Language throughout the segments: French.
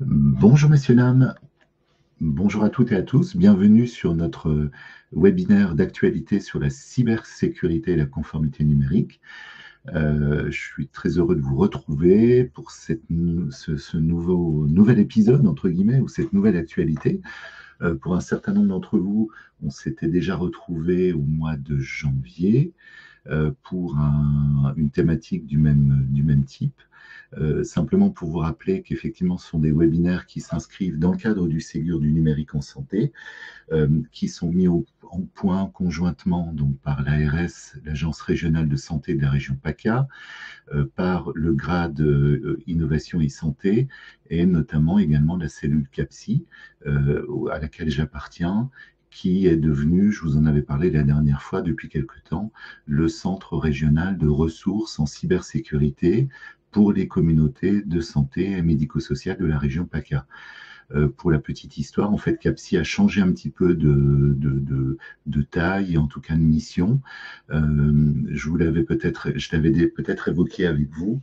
Bonjour messieurs, dames, bonjour à toutes et à tous, bienvenue sur notre webinaire d'actualité sur la cybersécurité et la conformité numérique. Je suis très heureux de vous retrouver pour ce nouvel épisode, entre guillemets, ou cette nouvelle actualité. Pour un certain nombre d'entre vous, on s'était déjà retrouvés au mois de janvier pour une thématique du même type. Simplement pour vous rappeler qu'effectivement, ce sont des webinaires qui s'inscrivent dans le cadre du Ségur du numérique en santé, qui sont mis en point conjointement donc, par l'ARS, l'Agence régionale de santé de la région PACA, par le grade Innovation et Santé, et notamment également la cellule CAPSI, à laquelle j'appartiens, qui est devenu, je vous en avais parlé la dernière fois, depuis quelque temps, le centre régional de ressources en cybersécurité pour les communautés de santé et médico-sociales de la région PACA. Pour la petite histoire, en fait, CAPSI a changé un petit peu de taille, en tout cas de mission. Je l'avais peut-être évoqué avec vous.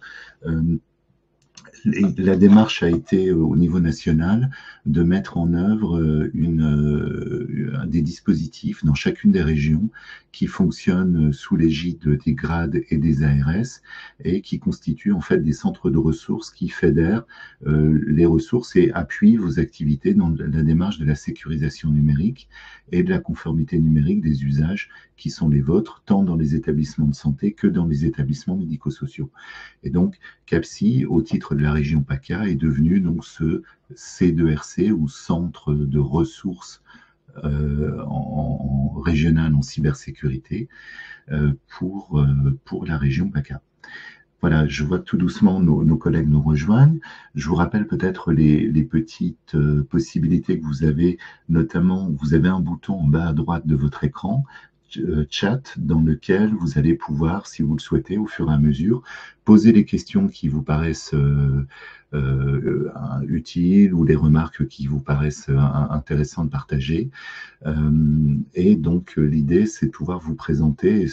La démarche a été au niveau national de mettre en œuvre des dispositifs dans chacune des régions qui fonctionnent sous l'égide des grades et des ARS et qui constituent en fait des centres de ressources qui fédèrent les ressources et appuient vos activités dans la démarche de la sécurisation numérique et de la conformité numérique des usages qui sont les vôtres, tant dans les établissements de santé que dans les établissements médico-sociaux. Et donc, CAPSI, au titre de la région PACA, est devenu donc ce C2RC, ou Centre de ressources régional en cybersécurité pour la région PACA. Voilà, je vois que tout doucement nos collègues nous rejoignent. Je vous rappelle peut-être les petites possibilités que vous avez, notamment vous avez un bouton en bas à droite de votre écran, chat, dans lequel vous allez pouvoir, si vous le souhaitez, au fur et à mesure, poser les questions qui vous paraissent utiles ou les remarques qui vous paraissent intéressantes de partager. Et donc, l'idée, c'est de pouvoir vous présenter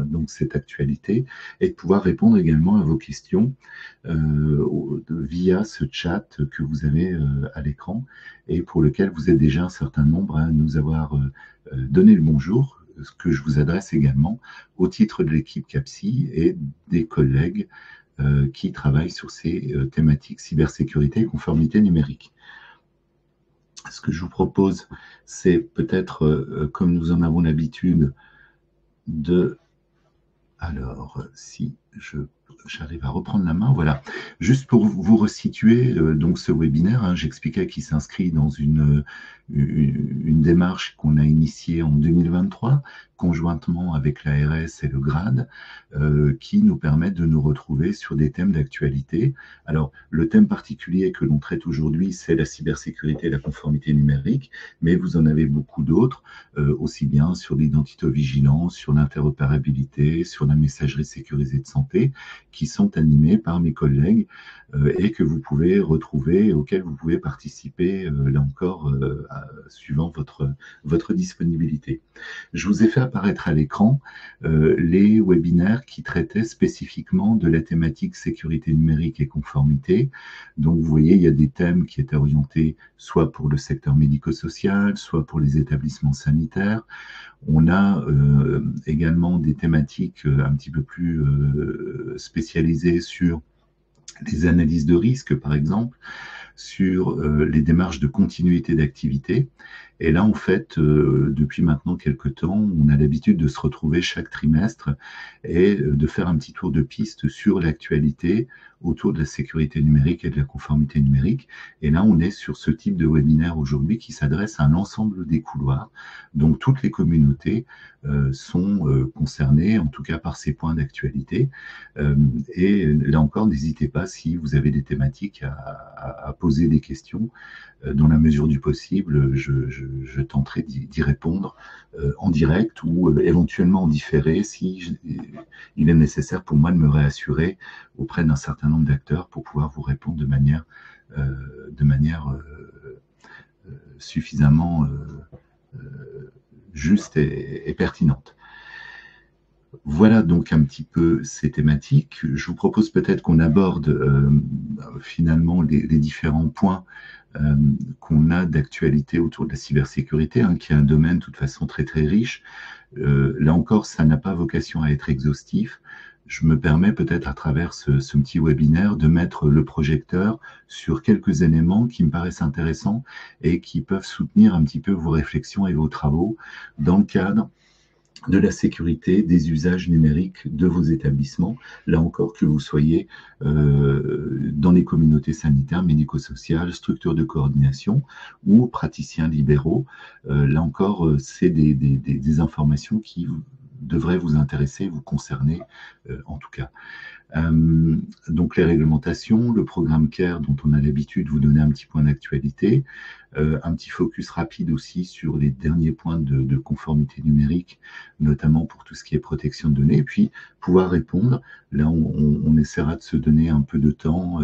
donc cette actualité et de pouvoir répondre également à vos questions via ce chat que vous avez à l'écran et pour lequel vous êtes déjà un certain nombre à nous avoir donné le bonjour, ce que je vous adresse également au titre de l'équipe CAPSI et des collègues qui travaillent sur ces thématiques cybersécurité et conformité numérique. Ce que je vous propose, c'est peut-être, comme nous en avons l'habitude, de... Alors, si j'arrive à reprendre la main, voilà. Juste pour vous resituer donc ce webinaire, hein, j'expliquais qu'il s'inscrit dans une démarche qu'on a initiée en 2023, conjointement avec l'ARS et le GRADE, qui nous permet de nous retrouver sur des thèmes d'actualité. Alors, le thème particulier que l'on traite aujourd'hui, c'est la cybersécurité et la conformité numérique, mais vous en avez beaucoup d'autres, aussi bien sur l'identité-vigilance, sur l'interopérabilité, sur la messagerie sécurisée de santé, qui sont animés par mes collègues et que vous pouvez retrouver, auxquels vous pouvez participer, là encore, suivant votre disponibilité. Je vous ai fait apparaître à l'écran les webinaires qui traitaient spécifiquement de la thématique sécurité numérique et conformité. Donc, vous voyez, il y a des thèmes qui étaient orientés soit pour le secteur médico-social, soit pour les établissements sanitaires. On a également des thématiques un petit peu plus spécialisées sur les analyses de risque, par exemple, sur les démarches de continuité d'activité. Et là, en fait, depuis maintenant quelques temps, on a l'habitude de se retrouver chaque trimestre et de faire un petit tour de piste sur l'actualité autour de la sécurité numérique et de la conformité numérique. Et là, on est sur ce type de webinaire aujourd'hui qui s'adresse à l'ensemble des couloirs. Donc, toutes les communautés sont concernées, en tout cas par ces points d'actualité. Et là encore, n'hésitez pas, si vous avez des thématiques à poser des questions, dans la mesure du possible, je tenterai d'y répondre en direct ou éventuellement en différé si il est nécessaire pour moi de me réassurer auprès d'un certain nombre d'acteurs pour pouvoir vous répondre de manière suffisamment juste et pertinente. Voilà donc un petit peu ces thématiques. Je vous propose peut-être qu'on aborde finalement les différents points euh, qu'on a d'actualité autour de la cybersécurité, hein, qui est un domaine de toute façon très très riche. Là encore, ça n'a pas vocation à être exhaustif. Je me permets peut-être à travers ce petit webinaire de mettre le projecteur sur quelques éléments qui me paraissent intéressants et qui peuvent soutenir un petit peu vos réflexions et vos travaux dans le cadre de la sécurité des usages numériques de vos établissements, là encore que vous soyez dans les communautés sanitaires, médico-sociales, structures de coordination ou praticiens libéraux. Là encore, c'est des informations qui devraient vous intéresser, vous concerner en tout cas. Donc les réglementations, le programme CARE dont on a l'habitude de vous donner un petit point d'actualité, un petit focus rapide aussi sur les derniers points de conformité numérique, notamment pour tout ce qui est protection de données, et puis pouvoir répondre. Là, on essaiera de se donner un peu de temps,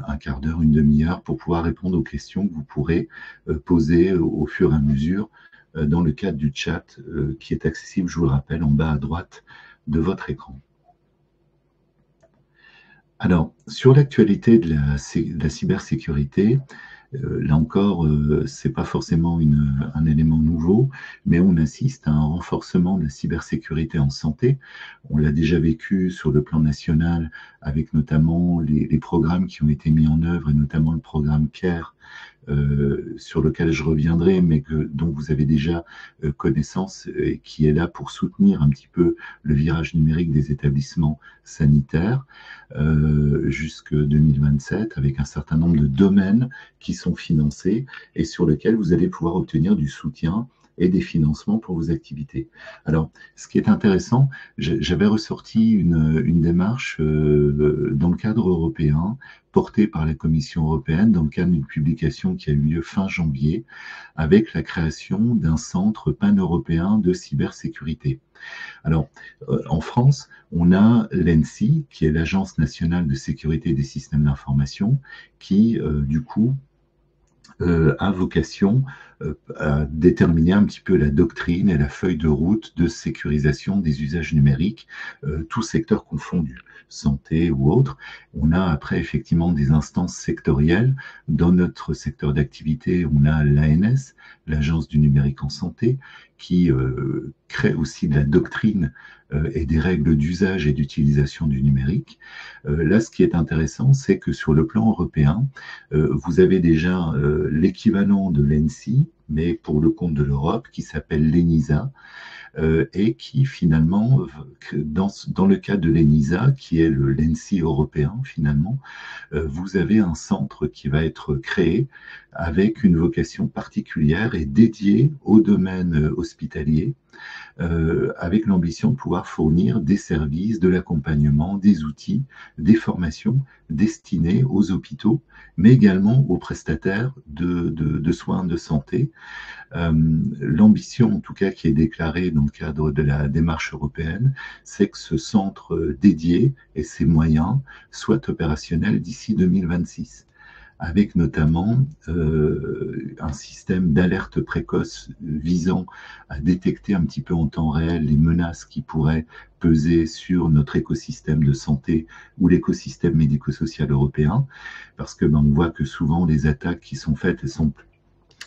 un quart d'heure, une demi-heure, pour pouvoir répondre aux questions que vous pourrez poser au fur et à mesure dans le cadre du chat qui est accessible, je vous le rappelle, en bas à droite de votre écran. Alors, sur l'actualité de la cybersécurité, là encore, c'est pas forcément un élément nouveau, mais on assiste à un renforcement de la cybersécurité en santé. On l'a déjà vécu sur le plan national avec notamment les programmes qui ont été mis en œuvre, et notamment le programme CARE, sur lequel je reviendrai, mais dont vous avez déjà connaissance et qui est là pour soutenir un petit peu le virage numérique des établissements sanitaires jusque 2027, avec un certain nombre de domaines qui sont financés et sur lesquels vous allez pouvoir obtenir du soutien et des financements pour vos activités. Alors, ce qui est intéressant, j'avais ressorti une démarche dans le cadre européen, portée par la Commission européenne, dans le cadre d'une publication qui a eu lieu fin janvier, avec la création d'un centre pan-européen de cybersécurité. Alors, en France, on a l'ENSI, qui est l'Agence nationale de sécurité des systèmes d'information, qui, du coup, a vocation à déterminer un petit peu la doctrine et la feuille de route de sécurisation des usages numériques, tous secteurs confondus, santé ou autres. On a après effectivement des instances sectorielles. Dans notre secteur d'activité, on a l'ANS, l'Agence du numérique en santé, qui crée aussi de la doctrine et des règles d'usage et d'utilisation du numérique. Là, ce qui est intéressant, c'est que sur le plan européen, vous avez déjà l'équivalent de l'ENSI, mais pour le compte de l'Europe, qui s'appelle l'ENISA, et qui finalement, dans le cas de l'ENISA, qui est l'ENSI européen finalement, vous avez un centre qui va être créé avec une vocation particulière et dédié au domaine hospitalier, avec l'ambition de pouvoir fournir des services, de l'accompagnement, des outils, des formations destinées aux hôpitaux, mais également aux prestataires de soins de santé. L'ambition, en tout cas, qui est déclarée dans le cadre de la démarche européenne, c'est que ce centre dédié et ses moyens soient opérationnels d'ici 2026, avec notamment un système d'alerte précoce visant à détecter un petit peu en temps réel les menaces qui pourraient peser sur notre écosystème de santé ou l'écosystème médico-social européen, parce que on voit que souvent les attaques qui sont faites,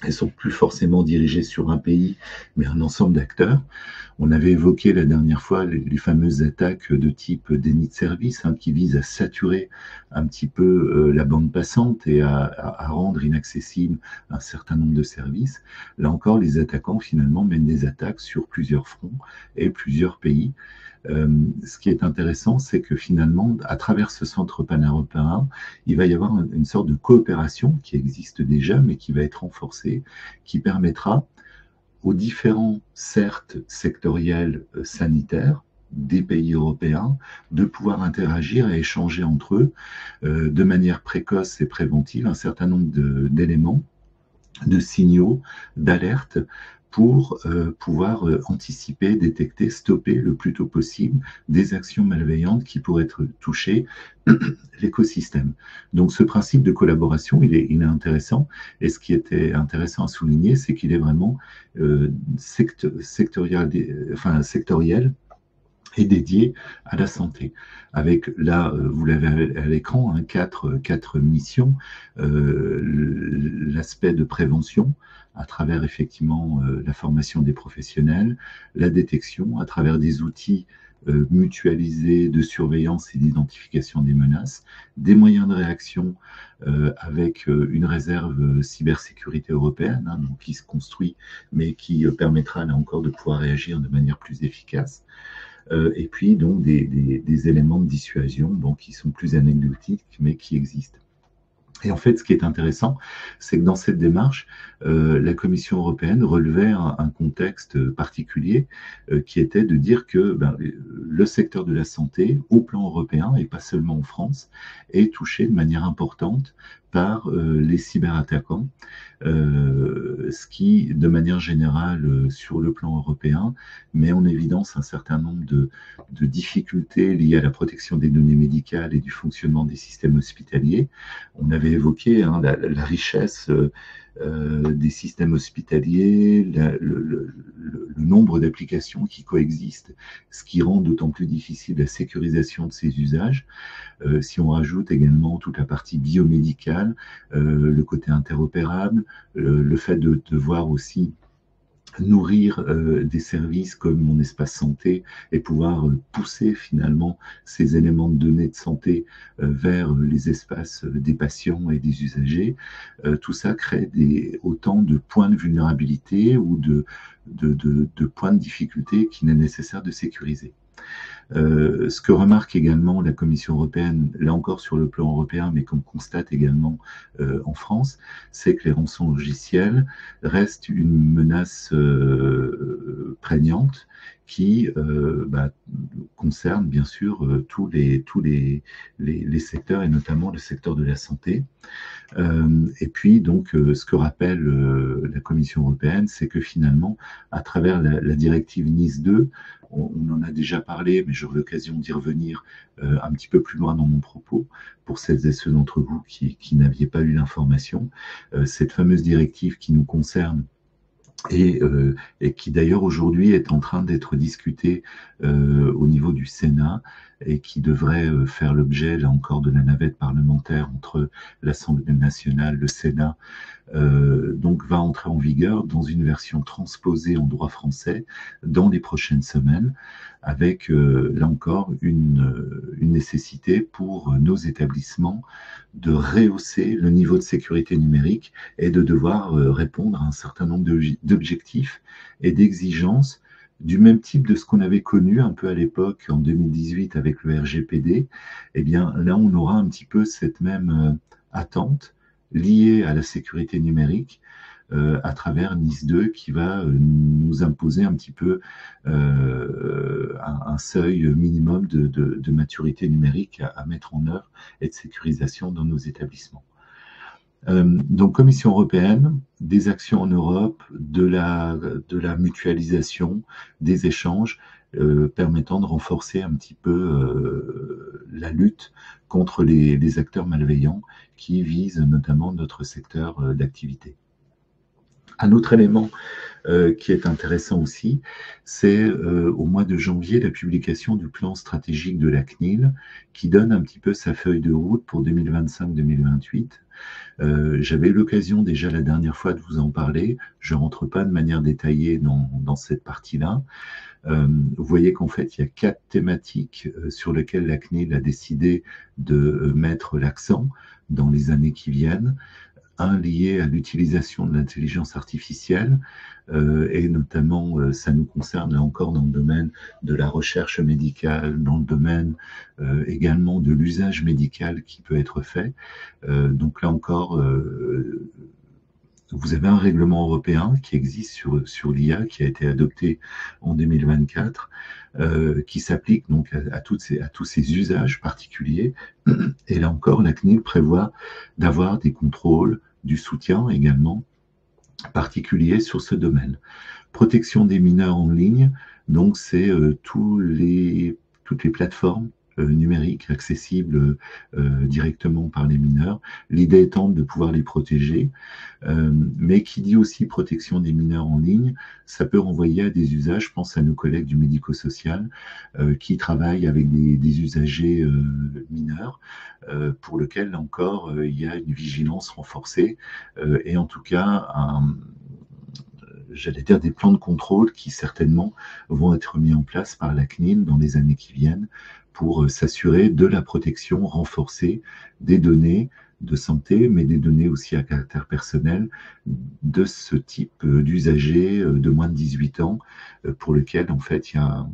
elles sont plus forcément dirigées sur un pays, mais un ensemble d'acteurs. On avait évoqué la dernière fois les fameuses attaques de type déni de service, hein, qui visent à saturer un petit peu la bande passante et à rendre inaccessible un certain nombre de services. Là encore, les attaquants finalement mènent des attaques sur plusieurs fronts et plusieurs pays. Ce qui est intéressant, c'est que finalement, à travers ce centre pan-européen, il va y avoir une sorte de coopération qui existe déjà, mais qui va être renforcée, qui permettra aux différents cercles sectoriels sanitaires des pays européens de pouvoir interagir et échanger entre eux de manière précoce et préventive un certain nombre d'éléments, de signaux, d'alertes, pour pouvoir anticiper, détecter, stopper le plus tôt possible des actions malveillantes qui pourraient toucher l'écosystème. Donc ce principe de collaboration, il est intéressant, et ce qui était intéressant à souligner, c'est qu'il est vraiment sectoriel, est dédié à la santé. Avec là, vous l'avez à l'écran, hein, quatre missions. L'aspect de prévention, à travers effectivement la formation des professionnels, la détection, à travers des outils mutualisés de surveillance et d'identification des menaces, des moyens de réaction avec une réserve cybersécurité européenne, hein, donc qui se construit, mais qui permettra là encore de pouvoir réagir de manière plus efficace. Et puis donc des éléments de dissuasion qui sont plus anecdotiques, mais qui existent. Et en fait, ce qui est intéressant, c'est que dans cette démarche, la Commission européenne relevait un contexte particulier qui était de dire que le secteur de la santé, au plan européen et pas seulement en France, est touché de manière importante par les cyberattaquants, ce qui, de manière générale, sur le plan européen, met en évidence un certain nombre de difficultés liées à la protection des données médicales et du fonctionnement des systèmes hospitaliers. On avait évoqué la richesse des systèmes hospitaliers, le nombre d'applications qui coexistent, ce qui rend d'autant plus difficile la sécurisation de ces usages. Si on rajoute également toute la partie biomédicale, le côté interopérable, le fait de devoir aussi nourrir des services comme mon espace santé et pouvoir pousser finalement ces éléments de données de santé vers les espaces des patients et des usagers, tout ça crée autant de points de vulnérabilité ou de points de difficulté qu'il est nécessaire de sécuriser. Ce que remarque également la Commission européenne, là encore sur le plan européen, mais qu'on constate également en France, c'est que les rançons logiciels restent une menace prégnante qui concerne bien sûr tous les secteurs et notamment le secteur de la santé. Et puis donc ce que rappelle la Commission européenne, c'est que finalement, à travers la directive NIS 2, on en a déjà parlé, mais j'aurai l'occasion d'y revenir un petit peu plus loin dans mon propos, pour celles et ceux d'entre vous qui n'aviez pas eu l'information. Cette fameuse directive qui nous concerne et qui d'ailleurs aujourd'hui est en train d'être discutée au niveau du Sénat et qui devrait faire l'objet, là encore, de la navette parlementaire entre l'Assemblée nationale, le Sénat, donc va entrer en vigueur dans une version transposée en droit français dans les prochaines semaines, avec là encore une nécessité pour nos établissements de rehausser le niveau de sécurité numérique et de devoir répondre à un certain nombre d'objectifs et d'exigences du même type de ce qu'on avait connu un peu à l'époque en 2018 avec le RGPD. Eh bien là, on aura un petit peu cette même attente liée à la sécurité numérique à travers NIS 2 qui va nous imposer un petit peu un seuil minimum de maturité numérique à mettre en œuvre et de sécurisation dans nos établissements. Donc Commission européenne, des actions en Europe, de la mutualisation, des échanges permettant de renforcer un petit peu la lutte contre les acteurs malveillants qui visent notamment notre secteur d'activité. Un autre élément qui est intéressant aussi, c'est au mois de janvier la publication du plan stratégique de la CNIL qui donne un petit peu sa feuille de route pour 2025-2028. J'avais eu l'occasion déjà la dernière fois de vous en parler, je ne rentre pas de manière détaillée dans cette partie-là. Vous voyez qu'en fait, il y a 4 thématiques sur lesquelles la CNIL a décidé de mettre l'accent dans les années qui viennent. Un lié à l'utilisation de l'intelligence artificielle, et notamment ça nous concerne là encore dans le domaine de la recherche médicale, dans le domaine également de l'usage médical qui peut être fait. Donc là encore, vous avez un règlement européen qui existe sur l'IA, qui a été adopté en 2024, qui s'applique donc à tous ces usages particuliers. Et là encore, la CNIL prévoit d'avoir des contrôles, du soutien également particulier sur ce domaine. Protection des mineurs en ligne, donc c'est toutes les plateformes numériques accessibles directement par les mineurs. L'idée étant de pouvoir les protéger, mais qui dit aussi protection des mineurs en ligne, ça peut renvoyer à des usages. Je pense à nos collègues du médico-social qui travaillent avec des usagers mineurs, pour lesquels, là encore, il y a une vigilance renforcée et en tout cas j'allais dire des plans de contrôle qui certainement vont être mis en place par la CNIL dans les années qui viennent pour s'assurer de la protection renforcée des données de santé, mais des données aussi à caractère personnel de ce type d'usagers de moins de 18 ans pour lesquels en fait il y a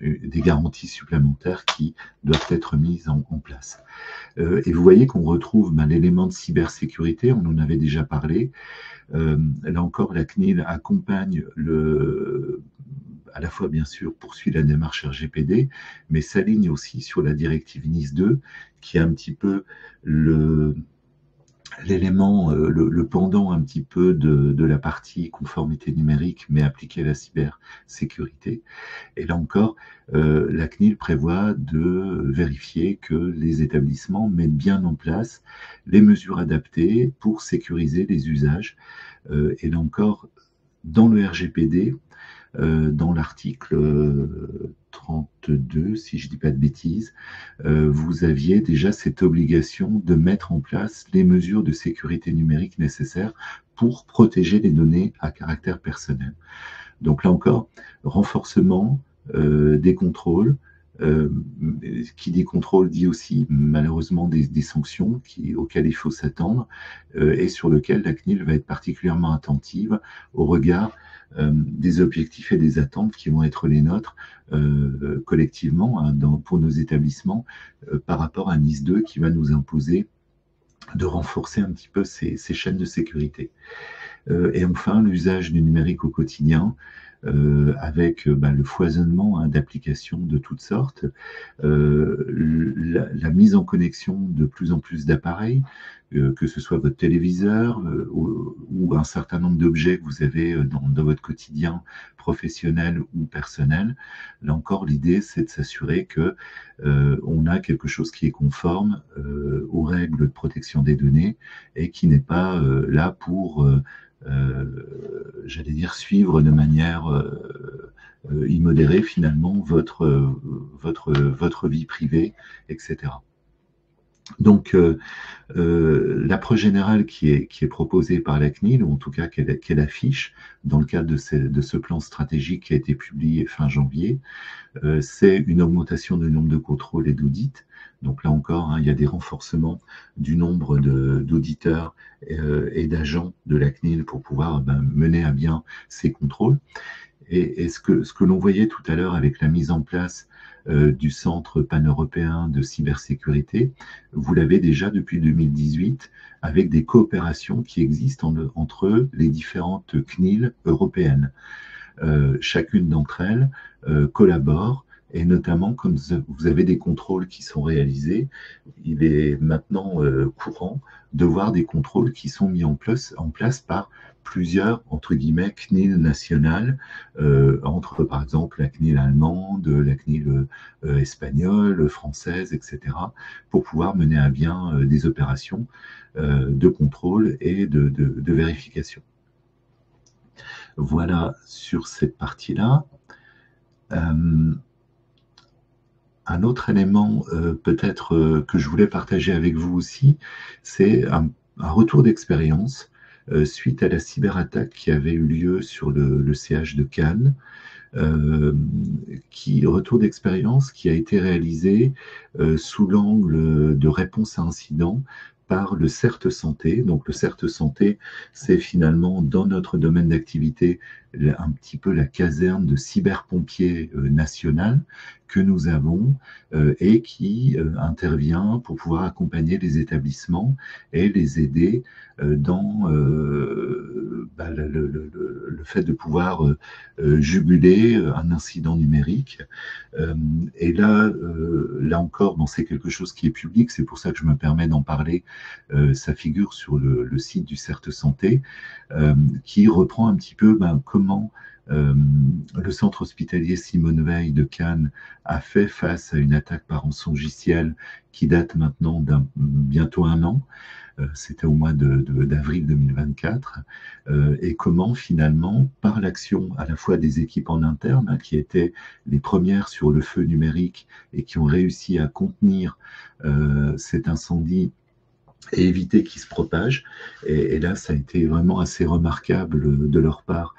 des garanties supplémentaires qui doivent être mises en place. Et vous voyez qu'on retrouve l'élément de cybersécurité, on en avait déjà parlé. Là encore, la CNIL accompagne à la fois, bien sûr, poursuit la démarche RGPD, mais s'aligne aussi sur la directive NIS 2, qui est un petit peu l'élément, le pendant un petit peu de la partie conformité numérique, mais appliquée à la cybersécurité. Et là encore, la CNIL prévoit de vérifier que les établissements mettent bien en place les mesures adaptées pour sécuriser les usages. Et là encore, dans le RGPD, dans l'article 32, si je ne dis pas de bêtises, vous aviez déjà cette obligation de mettre en place les mesures de sécurité numérique nécessaires pour protéger les données à caractère personnel. Donc là encore, renforcement des contrôles. Qui dit contrôle dit aussi malheureusement des sanctions auxquelles il faut s'attendre et sur lesquelles la CNIL va être particulièrement attentive au regard des objectifs et des attentes qui vont être les nôtres collectivement pour nos établissements par rapport à NIS 2 qui va nous imposer de renforcer un petit peu ces chaînes de sécurité. Et enfin, l'usage du numérique au quotidien, avec le foisonnement d'applications de toutes sortes, la mise en connexion de plus en plus d'appareils, que ce soit votre téléviseur ou un certain nombre d'objets que vous avez dans votre quotidien professionnel ou personnel. Là encore, l'idée, c'est de s'assurer que on a quelque chose qui est conforme aux règles de protection des données et qui n'est pas là pour j'allais dire suivre de manière immodérée finalement votre vie privée, etc. Donc l'approche générale qui est proposée par la CNIL, ou en tout cas qu'elle affiche dans le cadre de ce plan stratégique qui a été publié fin janvier, c'est une augmentation du nombre de contrôles et d'audits. Donc là encore, il y a des renforcements du nombre d'auditeurs et d'agents de la CNIL pour pouvoir mener à bien ces contrôles. Et ce que l'on voyait tout à l'heure avec la mise en place du Centre pan-européen de cybersécurité, vous l'avez déjà depuis 2018 avec des coopérations qui existent entre les différentes CNIL européennes. Chacune d'entre elles collabore. Et notamment, comme vous avez des contrôles qui sont réalisés, il est maintenant courant de voir des contrôles qui sont mis en place par plusieurs, entre guillemets, CNIL nationales, entre, par exemple, la CNIL allemande, la CNIL espagnole, française, etc., pour pouvoir mener à bien des opérations de contrôle et de vérification. Voilà sur cette partie-là. Un autre élément peut-être que je voulais partager avec vous aussi, c'est un retour d'expérience suite à la cyberattaque qui avait eu lieu sur le CH de Cannes. Retour d'expérience qui a été réalisé sous l'angle de réponse à incident par le CERT Santé. Donc le CERT Santé, c'est finalement dans notre domaine d'activité un petit peu la caserne de cyberpompiers nationale que nous avons et qui intervient pour pouvoir accompagner les établissements et les aider dans le fait de pouvoir juguler un incident numérique. Et là encore, c'est quelque chose qui est public, c'est pour ça que je me permets d'en parler. Ça figure sur le site du CERT Santé, qui reprend un petit peu comment comment le centre hospitalier Simone Veil de Cannes a fait face à une attaque par rançongiciel qui date maintenant bientôt un an. C'était au mois d'avril 2024, et comment finalement, par l'action à la fois des équipes en interne, hein, qui étaient les premières sur le feu numérique et qui ont réussi à contenir cet incendie et éviter qu'il se propage. Et là, ça a été vraiment assez remarquable de leur part,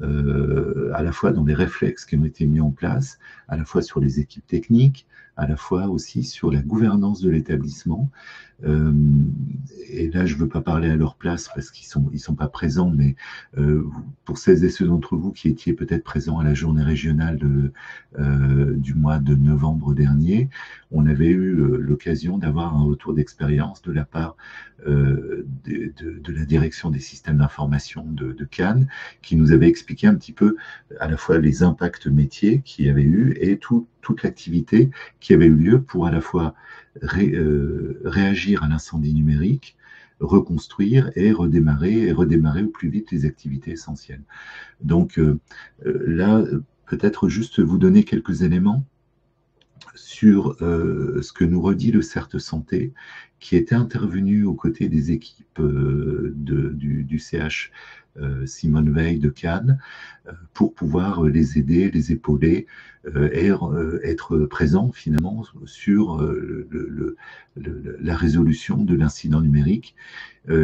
à la fois dans les réflexes qui ont été mis en place, à la fois sur les équipes techniques, à la fois aussi sur la gouvernance de l'établissement. Et là, je ne veux pas parler à leur place parce qu'ils sont pas présents, mais pour celles et ceux d'entre vous qui étiez peut-être présents à la journée régionale du mois de novembre dernier, on avait eu l'occasion d'avoir un retour d'expérience de la part de la direction des systèmes d'information de Cannes, qui nous avait expliqué un petit peu à la fois les impacts métiers qu'il y avait eu et toute l'activité qui avait eu lieu pour à la fois réagir à l'incendie numérique, reconstruire et redémarrer au plus vite les activités essentielles. Donc là, peut-être juste vous donner quelques éléments sur ce que nous redit le CERT Santé, qui était intervenu aux côtés des équipes du CH Simone Veil de Cannes pour pouvoir les aider, les épauler et être présent finalement sur la résolution de l'incident numérique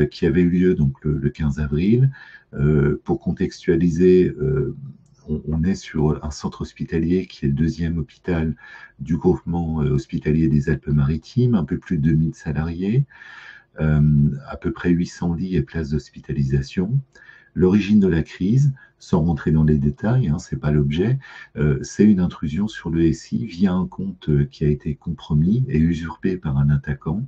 qui avait eu lieu donc le 15 avril. Pour contextualiser, on est sur un centre hospitalier qui est le deuxième hôpital du groupement hospitalier des Alpes-Maritimes, un peu plus de 2000 salariés, à peu près 800 lits et places d'hospitalisation. L'origine de la crise, sans rentrer dans les détails, hein, c'est pas l'objet, c'est une intrusion sur le SI via un compte qui a été compromis et usurpé par un attaquant.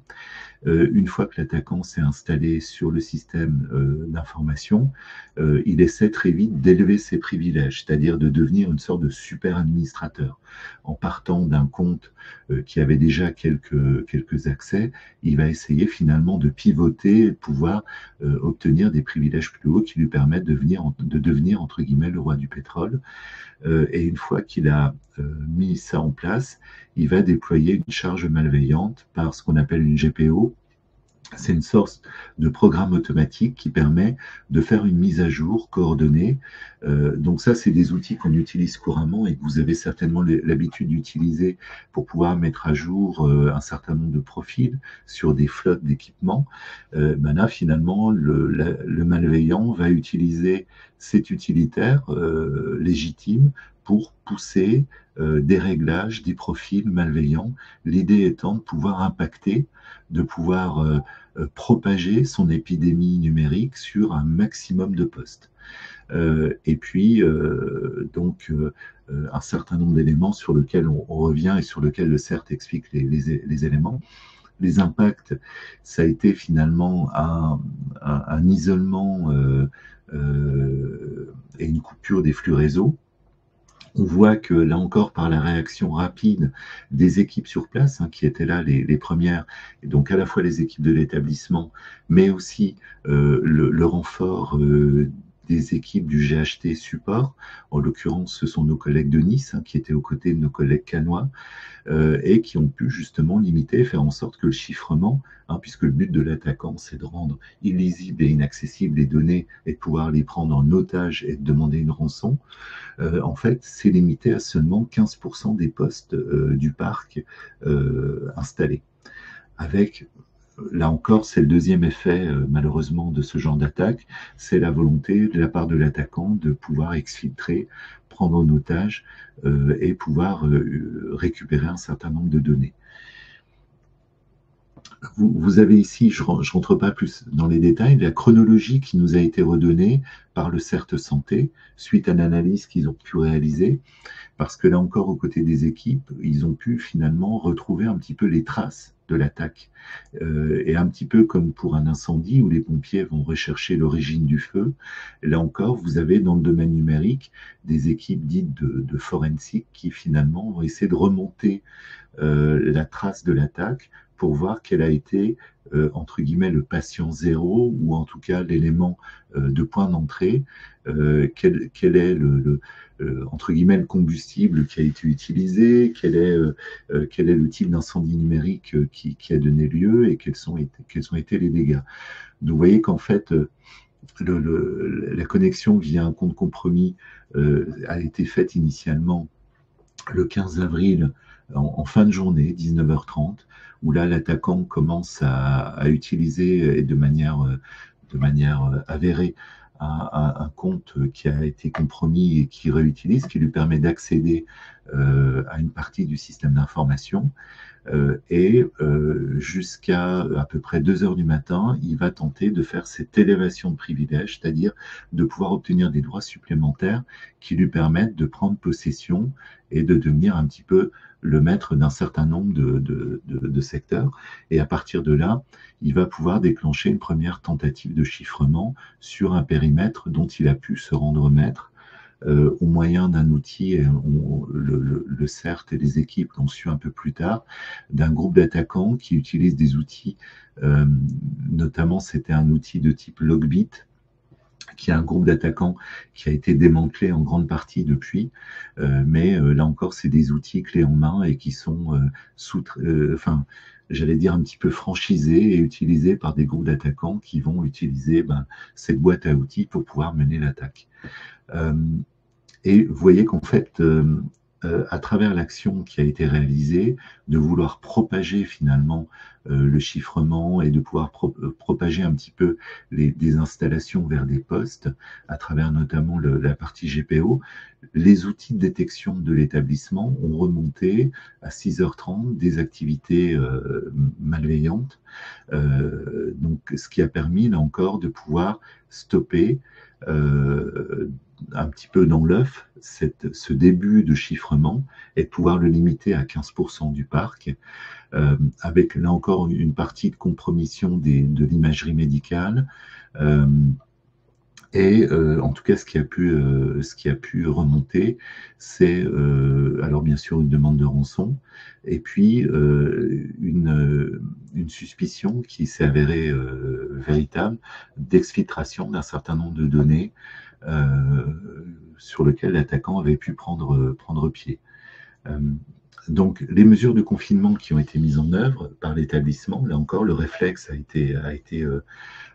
Une fois que l'attaquant s'est installé sur le système d'information, il essaie très vite d'élever ses privilèges, c'est-à-dire de devenir une sorte de super administrateur. En partant d'un compte qui avait déjà quelques accès, il va essayer finalement de pivoter et de pouvoir obtenir des privilèges plus hauts qui lui permettent de devenir entre guillemets le roi du pétrole. Et une fois qu'il a mis ça en place, il va déployer une charge malveillante par ce qu'on appelle une GPO. C'est une sorte de programme automatique qui permet de faire une mise à jour coordonnée. Donc ça, c'est des outils qu'on utilise couramment et que vous avez certainement l'habitude d'utiliser pour pouvoir mettre à jour un certain nombre de profils sur des flottes d'équipements. Là, finalement, le malveillant va utiliser cet utilitaire légitime pour pousser des réglages, des profils malveillants. L'idée étant de pouvoir impacter, de pouvoir propager son épidémie numérique sur un maximum de postes. Et puis, un certain nombre d'éléments sur lesquels on revient et sur lesquels le CERT explique les éléments. Les impacts, ça a été finalement un isolement et une coupure des flux réseau. On voit que là encore, par la réaction rapide des équipes sur place, hein, qui étaient là les premières, et donc à la fois les équipes de l'établissement, mais aussi le renfort des équipes du GHT support. En l'occurrence, ce sont nos collègues de Nice, hein, qui étaient aux côtés de nos collègues cannois, et qui ont pu justement limiter, faire en sorte que le chiffrement, hein, puisque le but de l'attaquant, c'est de rendre illisibles et inaccessibles les données et de pouvoir les prendre en otage et de demander une rançon, en fait, c'est limité à seulement 15% des postes du parc installés. Avec, là encore, c'est le deuxième effet, malheureusement, de ce genre d'attaque, c'est la volonté de la part de l'attaquant de pouvoir exfiltrer, prendre en otage et pouvoir récupérer un certain nombre de données. Vous avez ici, je ne rentre pas plus dans les détails, la chronologie qui nous a été redonnée par le CERT Santé suite à l'analyse qu'ils ont pu réaliser, parce que là encore, aux côtés des équipes, ils ont pu finalement retrouver un petit peu les traces de l'attaque. Et un petit peu comme pour un incendie où les pompiers vont rechercher l'origine du feu, là encore, vous avez dans le domaine numérique des équipes dites de forensique qui finalement vont essayer de remonter la trace de l'attaque pour voir quel a été, entre guillemets, le patient zéro, ou en tout cas l'élément de point d'entrée, quel est entre guillemets, le combustible qui a été utilisé, quel est le type d'incendie numérique qui a donné lieu, et quels ont été les dégâts. Donc vous voyez qu'en fait, la connexion via un compte compromis a été faite initialement le 15 avril en fin de journée, 19h30, où là l'attaquant commence à utiliser, et de manière avérée, un compte qui a été compromis et qui réutilise, qui lui permet d'accéder à une partie du système d'information. Et jusqu'à à peu près 2 heures du matin, il va tenter de faire cette élévation de privilège, c'est-à-dire de pouvoir obtenir des droits supplémentaires qui lui permettent de prendre possession et de devenir un petit peu le maître d'un certain nombre de secteurs. Et à partir de là, il va pouvoir déclencher une première tentative de chiffrement sur un périmètre dont il a pu se rendre maître au moyen d'un outil, le CERT et les équipes l'ont su un peu plus tard, d'un groupe d'attaquants qui utilisent des outils, notamment c'était un outil de type Logbit, qui est un groupe d'attaquants qui a été démantelé en grande partie depuis, mais là encore c'est des outils clés en main et qui sont j'allais dire un petit peu franchisés et utilisés par des groupes d'attaquants qui vont utiliser cette boîte à outils pour pouvoir mener l'attaque. Et vous voyez qu'en fait, à travers l'action qui a été réalisée, de vouloir propager finalement le chiffrement et de pouvoir propager un petit peu des installations vers des postes, à travers notamment la partie GPO, les outils de détection de l'établissement ont remonté à 6h30 des activités malveillantes, donc ce qui a permis là encore de pouvoir stopper un petit peu dans l'œuf ce début de chiffrement, et de pouvoir le limiter à 15% du parc, avec là encore une partie de compromission de l'imagerie médicale, et en tout cas ce qui a pu remonter, c'est alors bien sûr une demande de rançon, et puis une suspicion qui s'est avérée véritable d'exfiltration d'un certain nombre de données sur lequel l'attaquant avait pu prendre pied. Donc, les mesures de confinement qui ont été mises en œuvre par l'établissement, là encore, le réflexe a été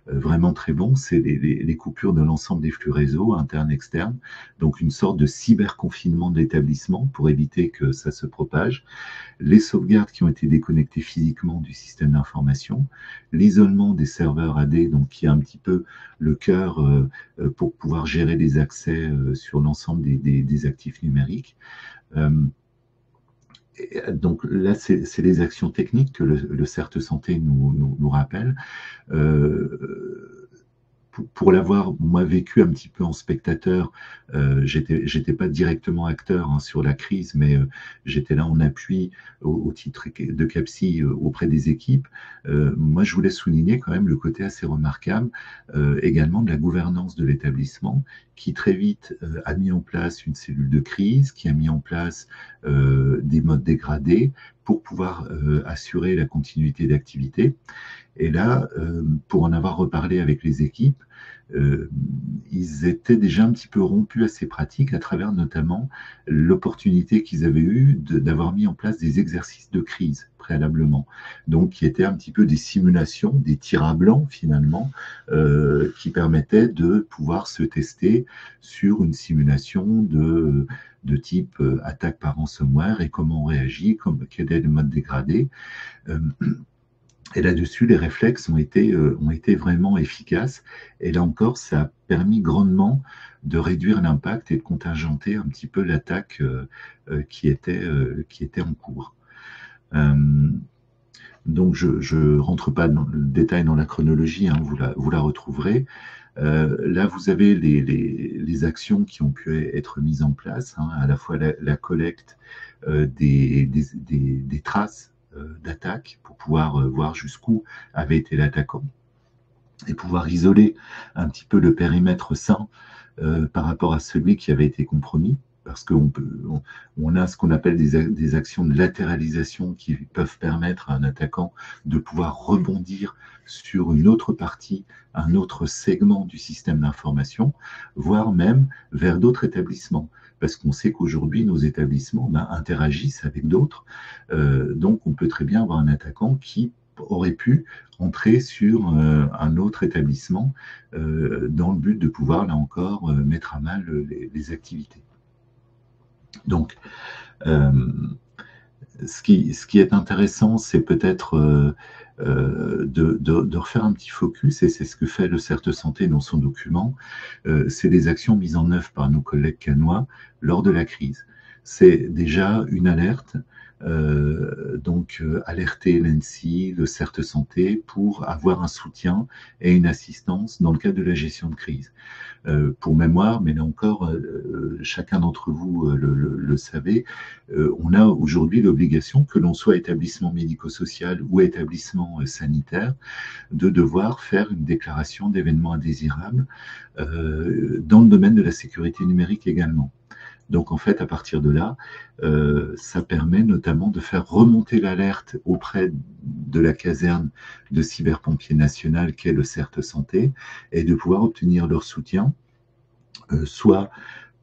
vraiment très bon, c'est les coupures de l'ensemble des flux réseau, internes, externes, donc une sorte de cyber-confinement de l'établissement pour éviter que ça se propage, les sauvegardes qui ont été déconnectées physiquement du système d'information, l'isolement des serveurs AD, donc qui est un petit peu le cœur pour pouvoir gérer les accès sur l'ensemble des actifs numériques. Donc là, c'est les actions techniques que le CERT Santé nous rappelle. Pour l'avoir, moi, vécu un petit peu en spectateur, j'étais pas directement acteur sur la crise, mais j'étais là en appui au titre de CAPSI auprès des équipes. Moi, je voulais souligner quand même le côté assez remarquable également de la gouvernance de l'établissement, qui très vite a mis en place une cellule de crise, qui a mis en place des modes dégradés pour pouvoir assurer la continuité d'activité. Et là, pour en avoir reparlé avec les équipes, ils étaient déjà un petit peu rompus à ces pratiques, à travers notamment l'opportunité qu'ils avaient eue d'avoir mis en place des exercices de crise préalablement, donc qui étaient un petit peu des simulations, des tirs à blanc finalement, qui permettaient de pouvoir se tester sur une simulation de type attaque par ransomware et comment on réagit, quel est le mode dégradé. Et là-dessus, les réflexes ont été vraiment efficaces. Et là encore, ça a permis grandement de réduire l'impact et de contingenter un petit peu l'attaque qui était en cours. Donc, je rentre pas dans le détail dans la chronologie, hein, vous la retrouverez. Là, vous avez les actions qui ont pu être mises en place, hein, à la fois la collecte des traces d'attaque pour pouvoir voir jusqu'où avait été l'attaquant et pouvoir isoler un petit peu le périmètre sain par rapport à celui qui avait été compromis. parce on a ce qu'on appelle des actions de latéralisation qui peuvent permettre à un attaquant de pouvoir rebondir sur une autre partie, un autre segment du système d'information, voire même vers d'autres établissements. Parce qu'on sait qu'aujourd'hui, nos établissements interagissent avec d'autres. Donc, on peut très bien avoir un attaquant qui aurait pu entrer sur un autre établissement dans le but de pouvoir, là encore, mettre à mal les activités. Donc, ce qui est intéressant, c'est peut-être de refaire un petit focus, et c'est ce que fait le CERT Santé dans son document, c'est les actions mises en œuvre par nos collègues cannois lors de la crise. C'est déjà une alerte, donc alerter l'ANSSI, le CERT Santé, pour avoir un soutien et une assistance dans le cadre de la gestion de crise. Pour mémoire, mais là encore, chacun d'entre vous le savez, on a aujourd'hui l'obligation, que l'on soit établissement médico-social ou établissement sanitaire, de devoir faire une déclaration d'événements indésirables dans le domaine de la sécurité numérique également. Donc en fait, à partir de là, ça permet notamment de faire remonter l'alerte auprès de la caserne de cyberpompiers national qu'est le CERT Santé, et de pouvoir obtenir leur soutien, soit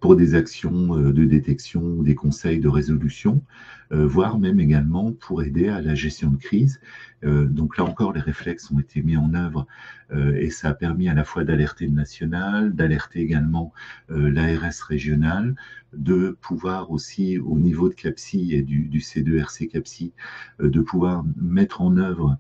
pour des actions de détection ou des conseils de résolution, voire même également pour aider à la gestion de crise. Donc là encore, les réflexes ont été mis en œuvre et ça a permis à la fois d'alerter le national, d'alerter également l'ARS régionale, de pouvoir aussi, au niveau de CAPSI et du C2RC CAPSI, de pouvoir mettre en œuvre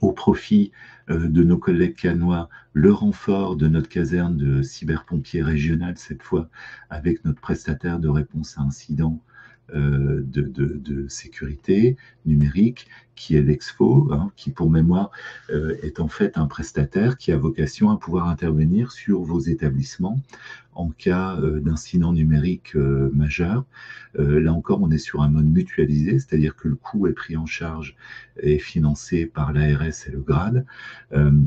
au profit de nos collègues cannois le renfort de notre caserne de cyberpompiers régional, cette fois avec notre prestataire de réponse à incidents de sécurité numérique, qui est l'Exfo, qui pour mémoire est en fait un prestataire qui a vocation à pouvoir intervenir sur vos établissements en cas d'incident numérique majeur. Là encore, on est sur un mode mutualisé, c'est-à-dire que le coût est pris en charge et financé par l'ARS et le GRAD,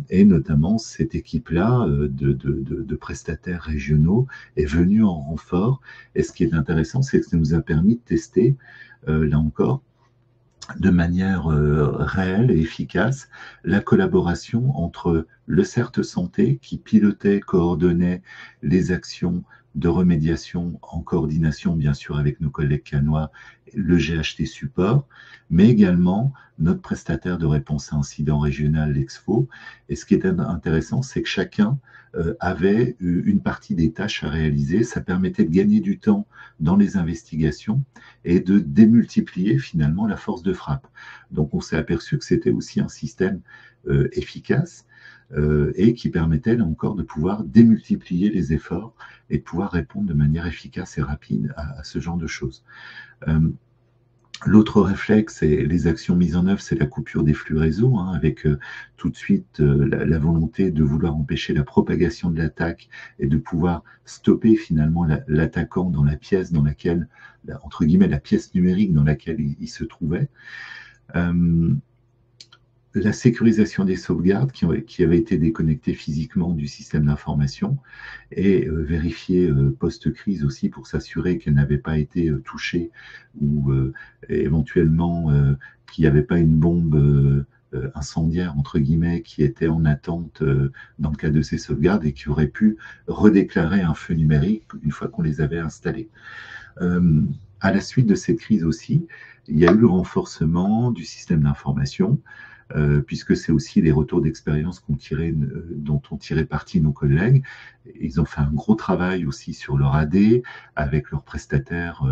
et notamment cette équipe-là de prestataires régionaux est venue en renfort. Et ce qui est intéressant, c'est que ça nous a permis de tester, là encore, de manière réelle et efficace, la collaboration entre le CERT Santé, qui pilotait, coordonnait les actions de remédiation en coordination, bien sûr, avec nos collègues cannois, le GHT Support, mais également notre prestataire de réponse à incidents régional, l'Exfo. Et ce qui est intéressant, c'est que chacun avait une partie des tâches à réaliser. Ça permettait de gagner du temps dans les investigations et de démultiplier finalement la force de frappe. Donc on s'est aperçu que c'était aussi un système efficace et qui permettait là encore de pouvoir démultiplier les efforts et de pouvoir répondre de manière efficace et rapide à ce genre de choses. L'autre réflexe et les actions mises en œuvre, c'est la coupure des flux réseau, avec tout de suite la volonté de vouloir empêcher la propagation de l'attaque et de pouvoir stopper finalement l'attaquant dans la pièce dans laquelle, entre guillemets, la pièce numérique dans laquelle il se trouvait. La sécurisation des sauvegardes qui avaient été déconnectées physiquement du système d'information et vérifier post-crise aussi pour s'assurer qu'elles n'avaient pas été touchées ou éventuellement qu'il n'y avait pas une bombe incendiaire, entre guillemets, qui était en attente dans le cas de ces sauvegardes et qui aurait pu redéclarer un feu numérique une fois qu'on les avait installés. À la suite de cette crise aussi, il y a eu le renforcement du système d'information, puisque c'est aussi les retours d'expérience dont ont tiré parti nos collègues. Ils ont fait un gros travail aussi sur leur AD, avec leurs prestataires,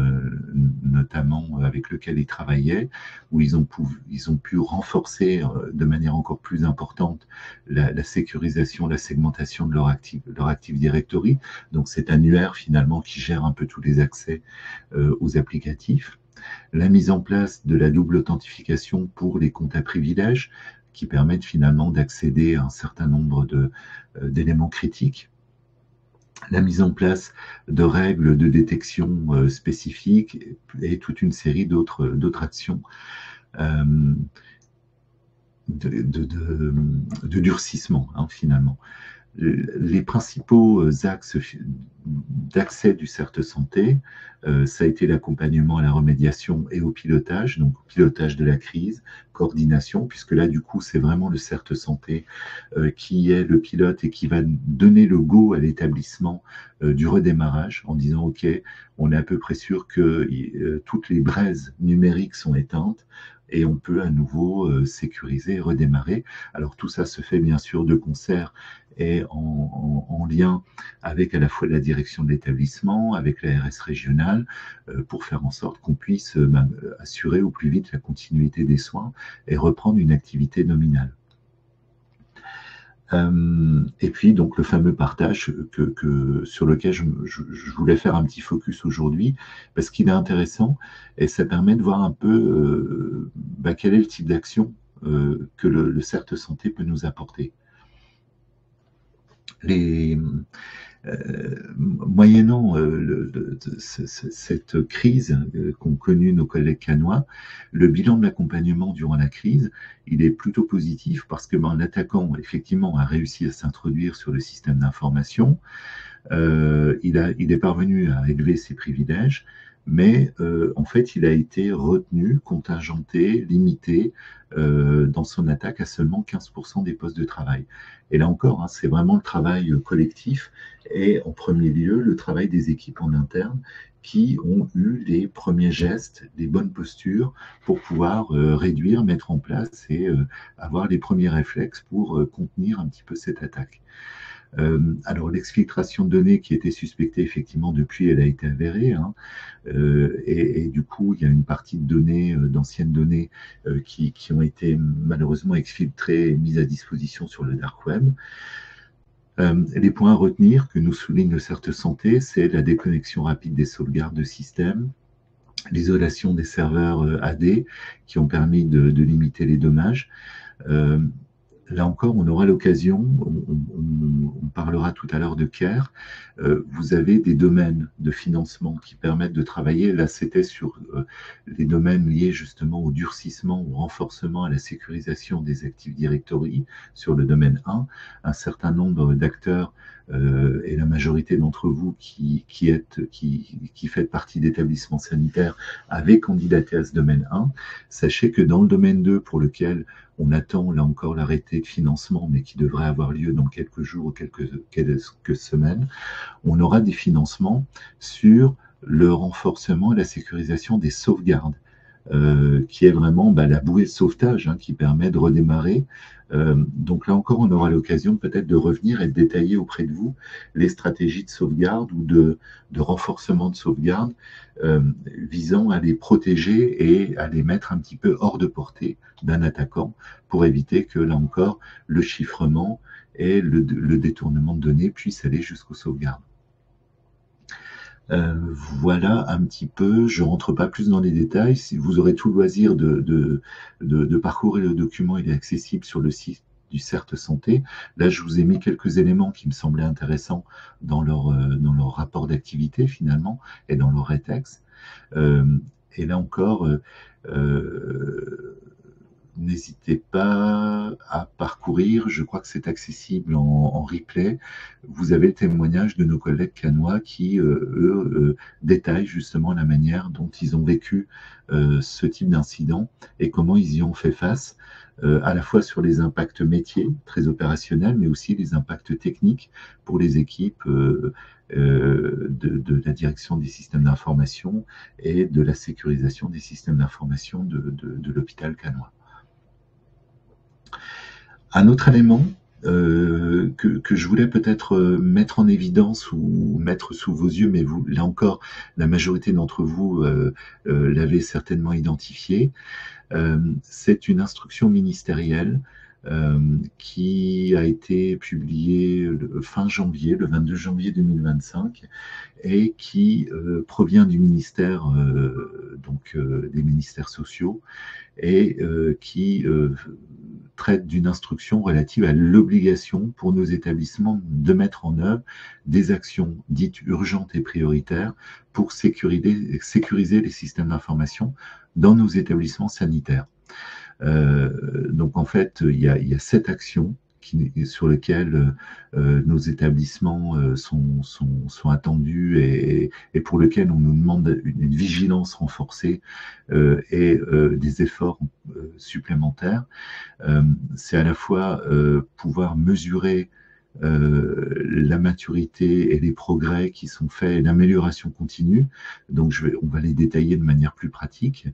notamment avec lesquels ils travaillaient, où ils ont pu renforcer de manière encore plus importante la sécurisation, la segmentation de leur Active Directory. Donc c'est Annuaire finalement qui gère un peu tous les accès aux applicatifs. La mise en place de la double authentification pour les comptes à privilèges qui permettent finalement d'accéder à un certain nombre d'éléments critiques. La mise en place de règles de détection spécifiques et toute une série d'autres actions de durcissement finalement. Les principaux axes d'accès du CERT Santé, ça a été l'accompagnement à la remédiation et au pilotage, donc pilotage de la crise, coordination, puisque là, du coup, c'est vraiment le CERT Santé qui est le pilote et qui va donner le go à l'établissement du redémarrage en disant, OK, on est à peu près sûr que toutes les braises numériques sont éteintes, et on peut à nouveau sécuriser et redémarrer. Alors tout ça se fait bien sûr de concert et en lien avec à la fois la direction de l'établissement, avec la RS régionale, pour faire en sorte qu'on puisse assurer au plus vite la continuité des soins et reprendre une activité nominale. Et puis donc le fameux partage sur lequel je voulais faire un petit focus aujourd'hui, parce qu'il est intéressant et ça permet de voir un peu quel est le type d'action que le CERT Santé peut nous apporter. Moyennant cette crise qu'ont connue nos collègues cannois, le bilan de l'accompagnement durant la crise, il est plutôt positif parce que l'attaquant, effectivement, a réussi à s'introduire sur le système d'information. Il est parvenu à élever ses privilèges, mais en fait, il a été retenu, contingenté, limité dans son attaque à seulement 15% des postes de travail. Et là encore, hein, c'est vraiment le travail collectif et en premier lieu, le travail des équipes en interne qui ont eu les premiers gestes, les bonnes postures pour pouvoir réduire, mettre en place et avoir les premiers réflexes pour contenir un petit peu cette attaque. Alors l'exfiltration de données qui était suspectée, effectivement, depuis, elle a été avérée, hein, et du coup, il y a une partie de données, d'anciennes données, qui ont été malheureusement exfiltrées et mises à disposition sur le dark web. Les points à retenir que nous souligne le CERT Santé, c'est la déconnexion rapide des sauvegardes de système, l'isolation des serveurs AD qui ont permis de limiter les dommages. Là encore, on aura l'occasion, on parlera tout à l'heure de CARE, vous avez des domaines de financement qui permettent de travailler. Là, c'était sur les domaines liés justement au durcissement, au renforcement, à la sécurisation des Active Directory sur le domaine 1. Un certain nombre d'acteurs et la majorité d'entre vous qui faites partie d'établissements sanitaires avaient candidaté à ce domaine 1. Sachez que dans le domaine 2, pour lequel on attend là encore l'arrêté de financement, mais qui devrait avoir lieu dans quelques jours ou quelques semaines, on aura des financements sur le renforcement et la sécurisation des sauvegardes, qui est vraiment la bouée de sauvetage qui permet de redémarrer. Donc là encore, on aura l'occasion peut-être de revenir et de détailler auprès de vous les stratégies de sauvegarde ou de renforcement de sauvegarde visant à les protéger et à les mettre un petit peu hors de portée d'un attaquant pour éviter que, là encore, le chiffrement et le détournement de données puissent aller jusqu'aux sauvegardes. Voilà un petit peu, je rentre pas plus dans les détails, si vous aurez tout le loisir de parcourir le document, il est accessible sur le site du CERT Santé. Là, je vous ai mis quelques éléments qui me semblaient intéressants dans leur rapport d'activité finalement et dans leur rétex. Et là encore, n'hésitez pas à parcourir, je crois que c'est accessible en replay. Vous avez le témoignage de nos collègues cannois qui, eux, détaillent justement la manière dont ils ont vécu ce type d'incident et comment ils y ont fait face, à la fois sur les impacts métiers, très opérationnels, mais aussi les impacts techniques pour les équipes de la direction des systèmes d'information et de la sécurisation des systèmes d'information de l'hôpital cannois. Un autre élément que je voulais peut-être mettre en évidence ou mettre sous vos yeux, mais vous, là encore, la majorité d'entre vous l'avez certainement identifié, c'est une instruction ministérielle qui a été publiée fin janvier, le 22 janvier 2025, et qui provient du ministère, des ministères sociaux, et qui traite d'une instruction relative à l'obligation pour nos établissements de mettre en œuvre des actions dites urgentes et prioritaires pour sécuriser les systèmes d'information dans nos établissements sanitaires. Donc en fait, il y a 7 actions sur lequel nos établissements sont attendus et pour lequel on nous demande une vigilance renforcée et des efforts supplémentaires. C'est à la fois pouvoir mesurer la maturité et les progrès qui sont faits et l'amélioration continue. Donc on va les détailler de manière plus pratique,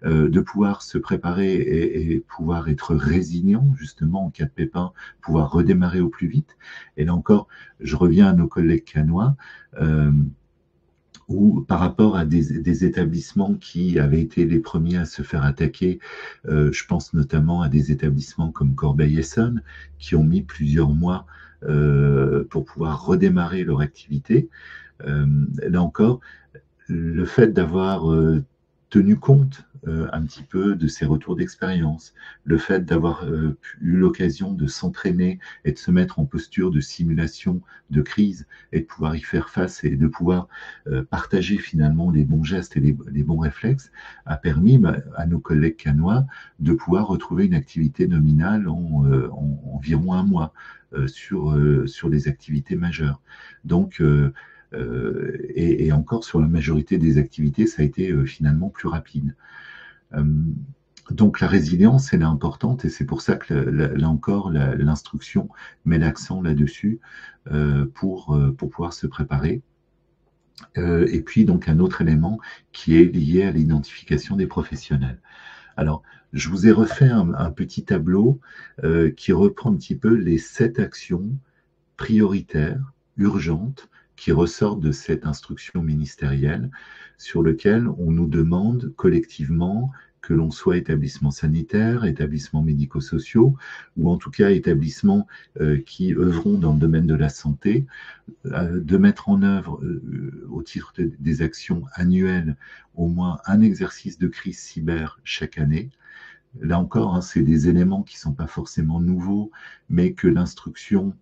de pouvoir se préparer et pouvoir être résilient justement en cas de pépin, pouvoir redémarrer au plus vite. Et là encore, je reviens à nos collègues canois, ou par rapport à des établissements qui avaient été les premiers à se faire attaquer, je pense notamment à des établissements comme Corbeil-Essonnes, qui ont mis plusieurs mois pour pouvoir redémarrer leur activité. Là encore, le fait d'avoir tenu compte un petit peu de ces retours d'expérience, le fait d'avoir eu l'occasion de s'entraîner et de se mettre en posture de simulation de crise et de pouvoir y faire face et de pouvoir partager finalement les bons gestes et les bons réflexes a permis à nos collègues canois de pouvoir retrouver une activité nominale en environ un mois sur les activités majeures. Donc, et encore sur la majorité des activités, ça a été finalement plus rapide. Donc la résilience, elle est importante et c'est pour ça que là encore, l'instruction met l'accent là-dessus pour pouvoir se préparer. Et puis donc un autre élément qui est lié à l'identification des professionnels. Alors, je vous ai refait un petit tableau qui reprend un petit peu les 7 actions prioritaires, urgentes, qui ressortent de cette instruction ministérielle, sur lequel on nous demande collectivement, que l'on soit établissement sanitaire, établissements médico-sociaux, ou en tout cas établissements qui œuvront dans le domaine de la santé, de mettre en œuvre, au titre des actions annuelles, au moins un exercice de crise cyber chaque année. Là encore, hein, c'est des éléments qui ne sont pas forcément nouveaux, mais que l'instruction,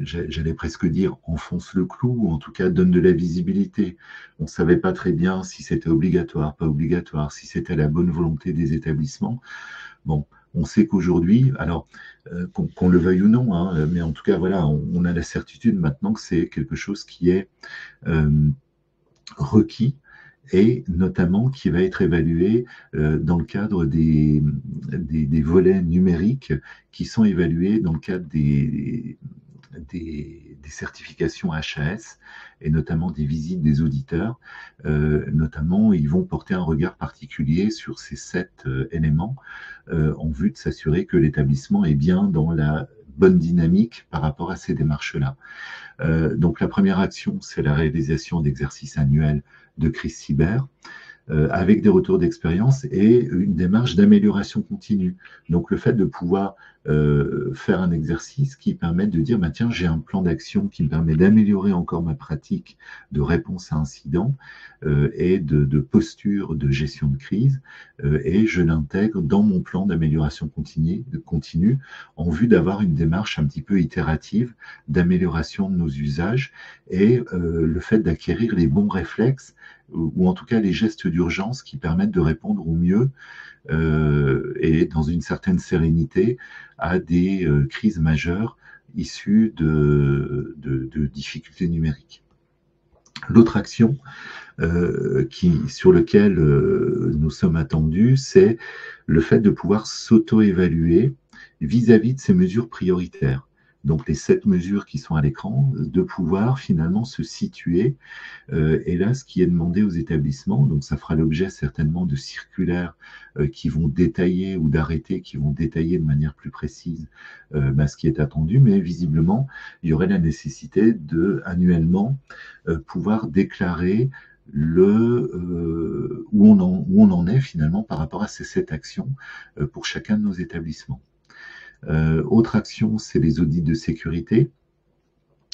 j'allais presque dire, enfonce le clou, ou en tout cas donne de la visibilité. On ne savait pas très bien si c'était obligatoire, pas obligatoire, si c'était la bonne volonté des établissements. Bon, on sait qu'aujourd'hui, alors qu'on le veuille ou non, hein, mais en tout cas, voilà, on a la certitude maintenant que c'est quelque chose qui est requis et notamment qui va être évalué dans le cadre des volets numériques qui sont évalués dans le cadre des certifications HAS et notamment des visites des auditeurs. Notamment, ils vont porter un regard particulier sur ces 7 éléments en vue de s'assurer que l'établissement est bien dans la bonne dynamique par rapport à ces démarches-là. Donc la première action, c'est la réalisation d'exercices annuels de crise cyber, avec des retours d'expérience et une démarche d'amélioration continue. Donc le fait de pouvoir faire un exercice qui permet de dire, bah, tiens, j'ai un plan d'action qui me permet d'améliorer encore ma pratique de réponse à incident et de posture de gestion de crise, et je l'intègre dans mon plan d'amélioration continue en vue d'avoir une démarche un petit peu itérative d'amélioration de nos usages et le fait d'acquérir les bons réflexes ou en tout cas les gestes d'urgence qui permettent de répondre au mieux et dans une certaine sérénité à des crises majeures issues de difficultés numériques. L'autre action sur laquelle nous sommes attendus, c'est le fait de pouvoir s'auto-évaluer vis-à-vis de ces mesures prioritaires. Donc les 7 mesures qui sont à l'écran, de pouvoir finalement se situer. Et là, ce qui est demandé aux établissements, donc ça fera l'objet certainement de circulaires qui vont détailler ou d'arrêtés qui vont détailler de manière plus précise ce qui est attendu, mais visiblement, il y aurait la nécessité de annuellement pouvoir déclarer où on en est finalement par rapport à ces 7 actions pour chacun de nos établissements. Autre action, c'est les audits de sécurité.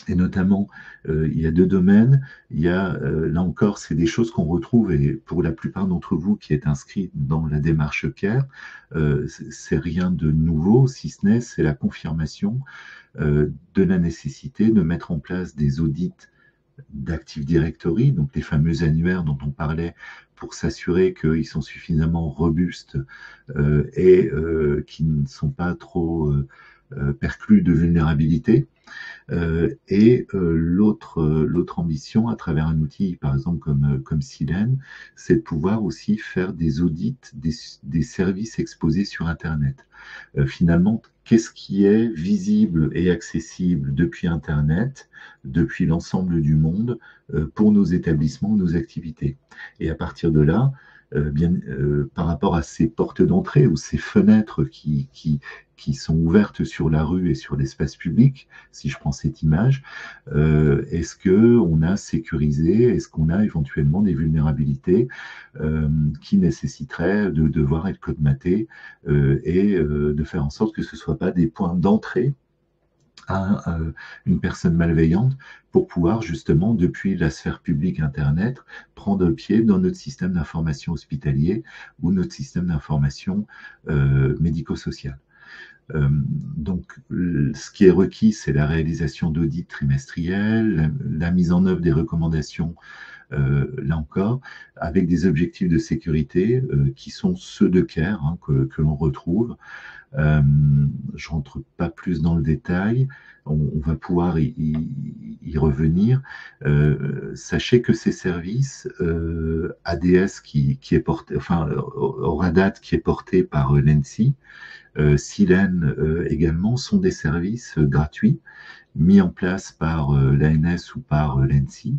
Et notamment, il y a 2 domaines. Il y a, là encore, c'est des choses qu'on retrouve, et pour la plupart d'entre vous qui êtes inscrits dans la démarche CARE, c'est rien de nouveau, si ce n'est, c'est la confirmation de la nécessité de mettre en place des audits d'Active Directory, donc les fameux annuaires dont on parlait, pour s'assurer qu'ils sont suffisamment robustes et qui ne sont pas trop perclus de vulnérabilité. L'autre ambition, à travers un outil, par exemple, comme Silène, c'est de pouvoir aussi faire des audits des services exposés sur Internet. Finalement, qu'est-ce qui est visible et accessible depuis Internet, depuis l'ensemble du monde, pour nos établissements, nos activités. Et à partir de là, par rapport à ces portes d'entrée ou ces fenêtres qui sont ouvertes sur la rue et sur l'espace public, si je prends cette image, est-ce qu'on a sécurisé, est-ce qu'on a éventuellement des vulnérabilités qui nécessiteraient de devoir être code-matées et de faire en sorte que ce ne soient pas des points d'entrée à une personne malveillante pour pouvoir justement, depuis la sphère publique Internet, prendre pied dans notre système d'information hospitalier ou notre système d'information médico-social. Donc, ce qui est requis, c'est la réalisation d'audits trimestriels, la mise en œuvre des recommandations, là encore, avec des objectifs de sécurité qui sont ceux de CARE, hein, que l'on retrouve. Je ne rentre pas plus dans le détail, on va pouvoir y revenir. Sachez que ces services, ADS qui est porté, enfin, Horadat qui est porté par l'ENSI, Silène également, sont des services gratuits mis en place par l'ANS ou par l'ENSI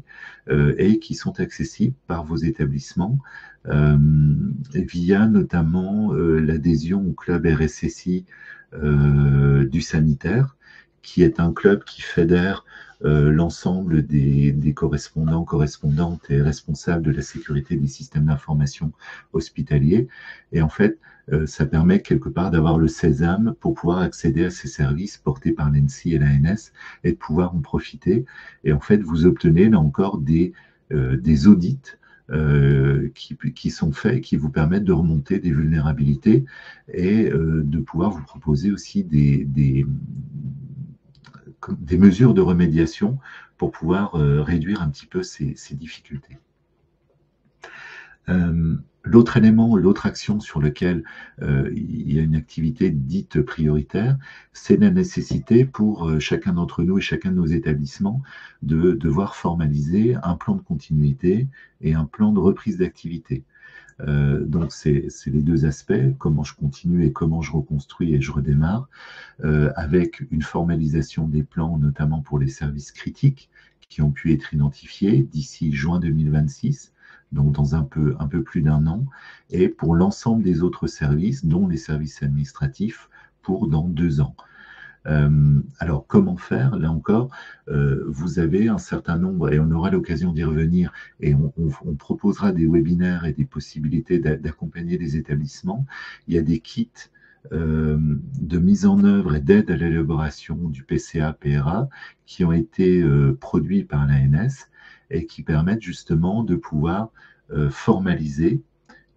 et qui sont accessibles par vos établissements via notamment l'adhésion au club RSSI du sanitaire, qui est un club qui fédère l'ensemble des correspondants, correspondantes et responsables de la sécurité des systèmes d'information hospitaliers. Et en fait, ça permet quelque part d'avoir le sésame pour pouvoir accéder à ces services portés par l'ENSI et l'ANS et de pouvoir en profiter. Et en fait, vous obtenez là encore des audits qui sont faits, qui vous permettent de remonter des vulnérabilités et de pouvoir vous proposer aussi des mesures de remédiation pour pouvoir réduire un petit peu ces difficultés. L'autre élément, l'autre action sur laquelle il y a une activité dite prioritaire, c'est la nécessité pour chacun d'entre nous et chacun de nos établissements de devoir formaliser un plan de continuité et un plan de reprise d'activité. Donc c'est les deux aspects, comment je continue et comment je reconstruis et je redémarre, avec une formalisation des plans, notamment pour les services critiques qui ont pu être identifiés d'ici juin 2026, donc dans un peu plus d'un an, et pour l'ensemble des autres services, dont les services administratifs, pour dans 2 ans. Alors, comment faire? Là encore, vous avez un certain nombre, et on aura l'occasion d'y revenir, et on proposera des webinaires et des possibilités d'accompagner les établissements. Il y a des kits de mise en œuvre et d'aide à l'élaboration du PCA-PRA qui ont été produits par l'ANS et qui permettent justement de pouvoir formaliser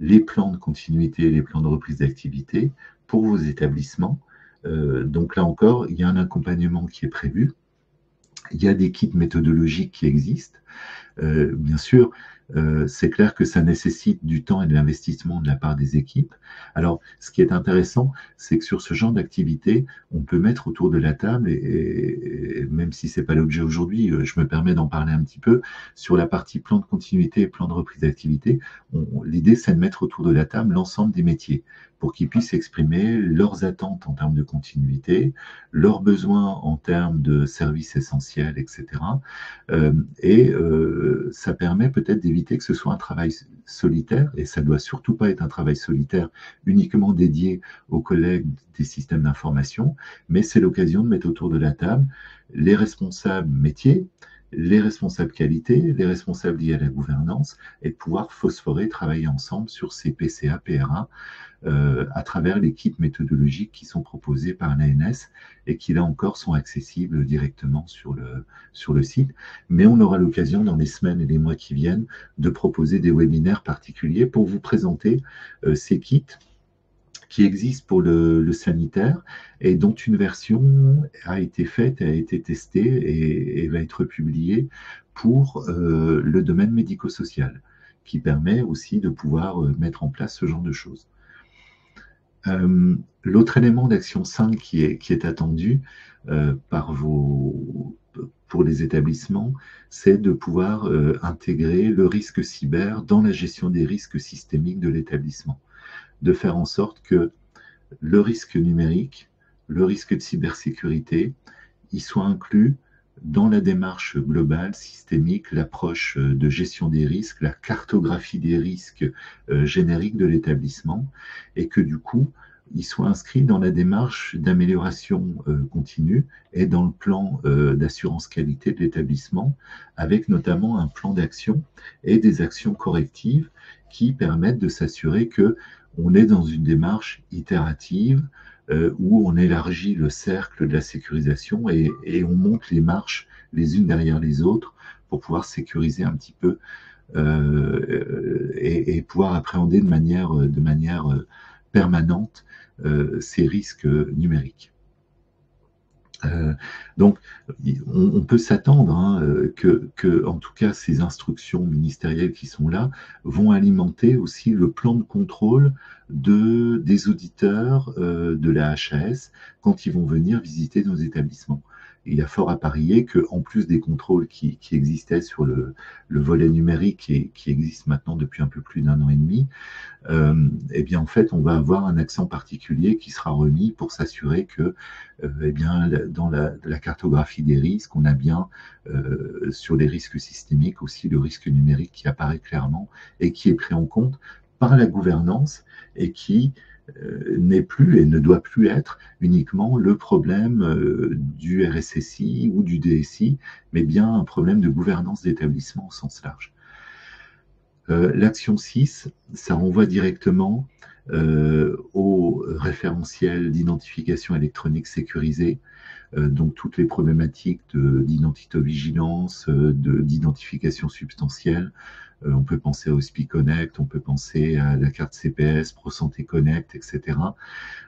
les plans de continuité et les plans de reprise d'activité pour vos établissements. Donc là encore, il y a un accompagnement qui est prévu. Il y a des kits méthodologiques qui existent. Bien sûr, c'est clair que ça nécessite du temps et de l'investissement de la part des équipes. Alors, ce qui est intéressant, c'est que sur ce genre d'activité, on peut mettre autour de la table, et même si ce n'est pas l'objet aujourd'hui, je me permets d'en parler un petit peu, sur la partie plan de continuité et plan de reprise d'activité, l'idée, c'est de mettre autour de la table l'ensemble des métiers pour qu'ils puissent exprimer leurs attentes en termes de continuité, leurs besoins en termes de services essentiels, etc. Ça permet peut-être d'éviter que ce soit un travail solitaire, et ça ne doit surtout pas être un travail solitaire uniquement dédié aux collègues des systèmes d'information, mais c'est l'occasion de mettre autour de la table les responsables métiers, les responsables qualité, les responsables liés à la gouvernance, et de pouvoir phosphorer, travailler ensemble sur ces PCA, PRA, à travers les kits méthodologiques qui sont proposés par l'ANS et qui, là encore, sont accessibles directement sur le site. Mais on aura l'occasion, dans les semaines et les mois qui viennent, de proposer des webinaires particuliers pour vous présenter ces kits qui existent pour le sanitaire et dont une version a été faite, a été testée et va être publiée pour le domaine médico-social, qui permet aussi de pouvoir mettre en place ce genre de choses. L'autre élément d'action 5 qui est attendu pour les établissements, c'est de pouvoir intégrer le risque cyber dans la gestion des risques systémiques de l'établissement, de faire en sorte que le risque numérique, le risque de cybersécurité, y soit inclus dans la démarche globale, systémique, l'approche de gestion des risques, la cartographie des risques génériques de l'établissement, et que du coup, il soit inscrit dans la démarche d'amélioration continue et dans le plan d'assurance qualité de l'établissement, avec notamment un plan d'action et des actions correctives qui permettent de s'assurer que on est dans une démarche itérative, où on élargit le cercle de la sécurisation et on monte les marches les unes derrière les autres pour pouvoir sécuriser un petit peu et pouvoir appréhender de manière permanente ces risques numériques. Donc, on peut s'attendre que, en tout cas, ces instructions ministérielles qui sont là vont alimenter aussi le plan de contrôle des auditeurs de la HAS quand ils vont venir visiter nos établissements. Il y a fort à parier qu'en plus des contrôles qui existaient sur le volet numérique et qui existent maintenant depuis un peu plus d'1 an et demi, eh bien en fait on va avoir un accent particulier qui sera remis pour s'assurer que eh bien, dans la cartographie des risques, on a bien sur les risques systémiques aussi le risque numérique qui apparaît clairement et qui est pris en compte par la gouvernance et qui n'est plus et ne doit plus être uniquement le problème du RSSI ou du DSI, mais bien un problème de gouvernance d'établissement au sens large. L'action 6, ça renvoie directement au référentiel d'identification électronique sécurisée, donc toutes les problématiques d'identitovigilance, d'identification substantielle. On peut penser à HospiConnect, on peut penser à la carte CPS, ProSanté Connect, etc.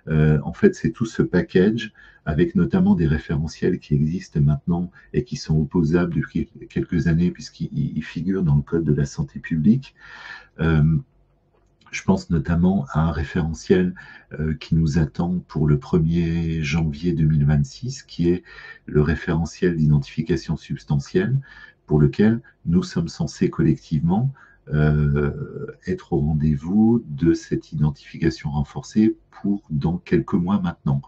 En fait, c'est tout ce package avec notamment des référentiels qui existent maintenant et qui sont opposables depuis quelques années puisqu'ils figurent dans le Code de la santé publique. Je pense notamment à un référentiel qui nous attend pour le 1er janvier 2026, qui est le référentiel d'identification substantielle, pour lequel nous sommes censés collectivement être au rendez-vous de cette identification renforcée pour dans quelques mois maintenant.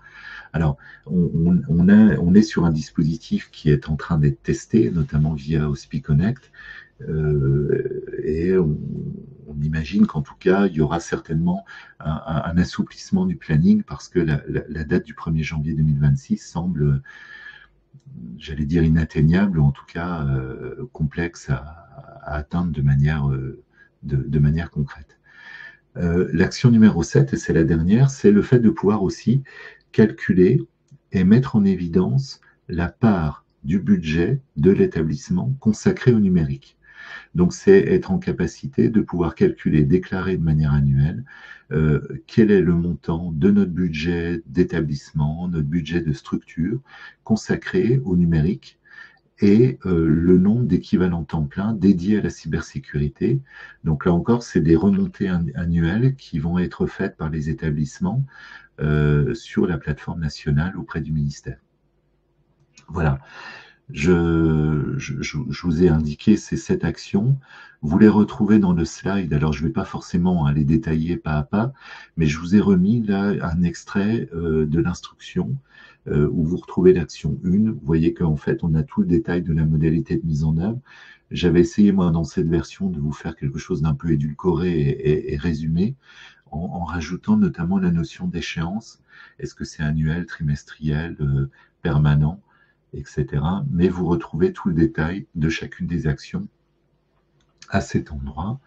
Alors, on est sur un dispositif qui est en train d'être testé, notamment via HospiConnect, et on imagine qu'en tout cas, il y aura certainement un assouplissement du planning parce que la date du 1er janvier 2026 semble, j'allais dire, inatteignable, ou en tout cas complexe à atteindre de manière concrète. L'action numéro 7, et c'est la dernière, c'est le fait de pouvoir aussi calculer et mettre en évidence la part du budget de l'établissement consacré au numérique. Donc, c'est être en capacité de pouvoir calculer, déclarer de manière annuelle quel est le montant de notre budget d'établissement, notre budget de structure consacré au numérique et le nombre d'équivalents temps plein dédiés à la cybersécurité. Donc là encore, c'est des remontées annuelles qui vont être faites par les établissements sur la plateforme nationale auprès du ministère. Voilà. Je vous ai indiqué ces 7 actions. Vous les retrouvez dans le slide. Alors, je ne vais pas forcément les détailler pas à pas, mais je vous ai remis là un extrait de l'instruction où vous retrouvez l'action 1. Vous voyez qu'en fait, on a tout le détail de la modalité de mise en œuvre. J'avais essayé, moi, dans cette version, de vous faire quelque chose d'un peu édulcoré et résumé, en rajoutant notamment la notion d'échéance. Est-ce que c'est annuel, trimestriel, permanent, etc. Mais vous retrouvez tout le détail de chacune des actions à cet endroit.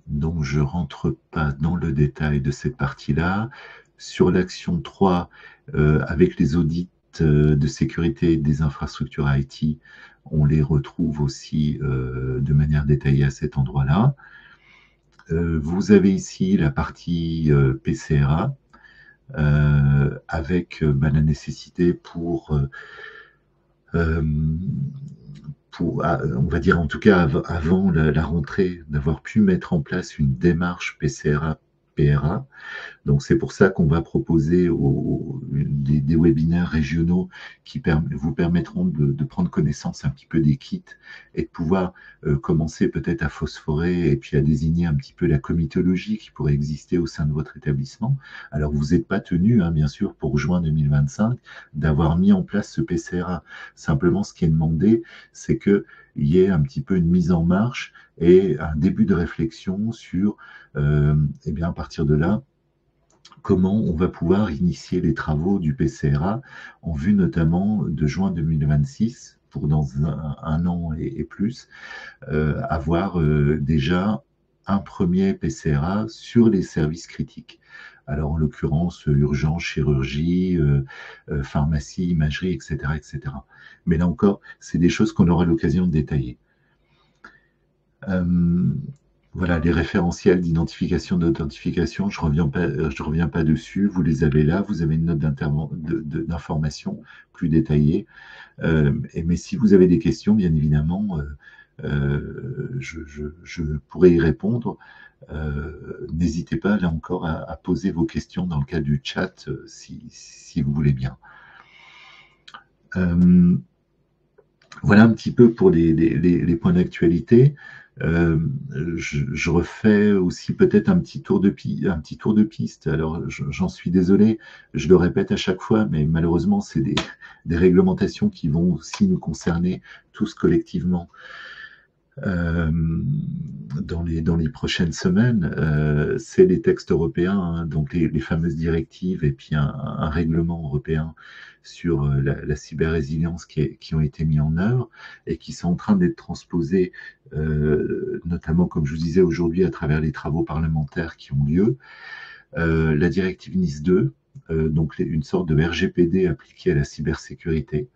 Donc, je ne rentre pas dans le détail de cette partie-là. Sur l'action 3, avec les audits de sécurité des infrastructures IT, on les retrouve aussi de manière détaillée à cet endroit-là. Vous avez ici la partie PCRA, avec la nécessité pour euh, on va dire en tout cas avant la rentrée, d'avoir pu mettre en place une démarche PCRA-PRA. Donc c'est pour ça qu'on va proposer des webinaires régionaux qui vous permettront de prendre connaissance un petit peu des kits et de pouvoir commencer peut-être à phosphorer et puis à désigner un petit peu la comitologie qui pourrait exister au sein de votre établissement. Alors vous n'êtes pas tenu, hein, bien sûr, pour juin 2025, d'avoir mis en place ce PCRA. Simplement, ce qui est demandé, c'est qu'il y ait un petit peu une mise en marche et un début de réflexion sur, eh bien, à partir de là, comment on va pouvoir initier les travaux du PCRA en vue notamment de juin 2026, pour dans un an et plus, avoir déjà un premier PCRA sur les services critiques. Alors en l'occurrence, urgence, chirurgie, pharmacie, imagerie, etc., etc. Mais là encore, c'est des choses qu'on aura l'occasion de détailler. Voilà, les référentiels d'identification, d'authentification, je reviens pas dessus, vous les avez là, vous avez une note d'information plus détaillée. Mais si vous avez des questions, bien évidemment, je pourrais y répondre. N'hésitez pas, là encore, à poser vos questions dans le cadre du chat, si vous voulez bien. Voilà un petit peu pour les points d'actualité. Je refais aussi peut-être un petit tour de piste. Alors, j'en suis désolé, je le répète à chaque fois, mais malheureusement, c'est des réglementations qui vont aussi nous concerner tous collectivement dans les prochaines semaines. C'est les textes européens, hein, donc les fameuses directives et puis un règlement européen sur la cyber-résilience qui ont été mis en œuvre et qui sont en train d'être transposés, notamment, comme je vous disais aujourd'hui, à travers les travaux parlementaires qui ont lieu. La directive NIS 2, donc une sorte de RGPD appliquée à la cybersécurité.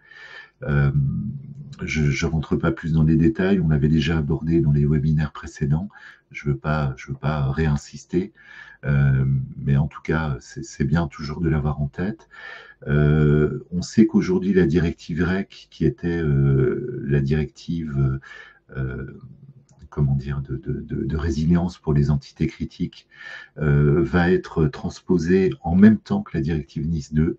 Je ne rentre pas plus dans les détails, on l'avait déjà abordé dans les webinaires précédents, je veux pas réinsister, mais en tout cas, c'est bien toujours de l'avoir en tête. On sait qu'aujourd'hui, la directive REC, qui était la directive comment dire, de résilience pour les entités critiques, va être transposée en même temps que la directive NIS 2.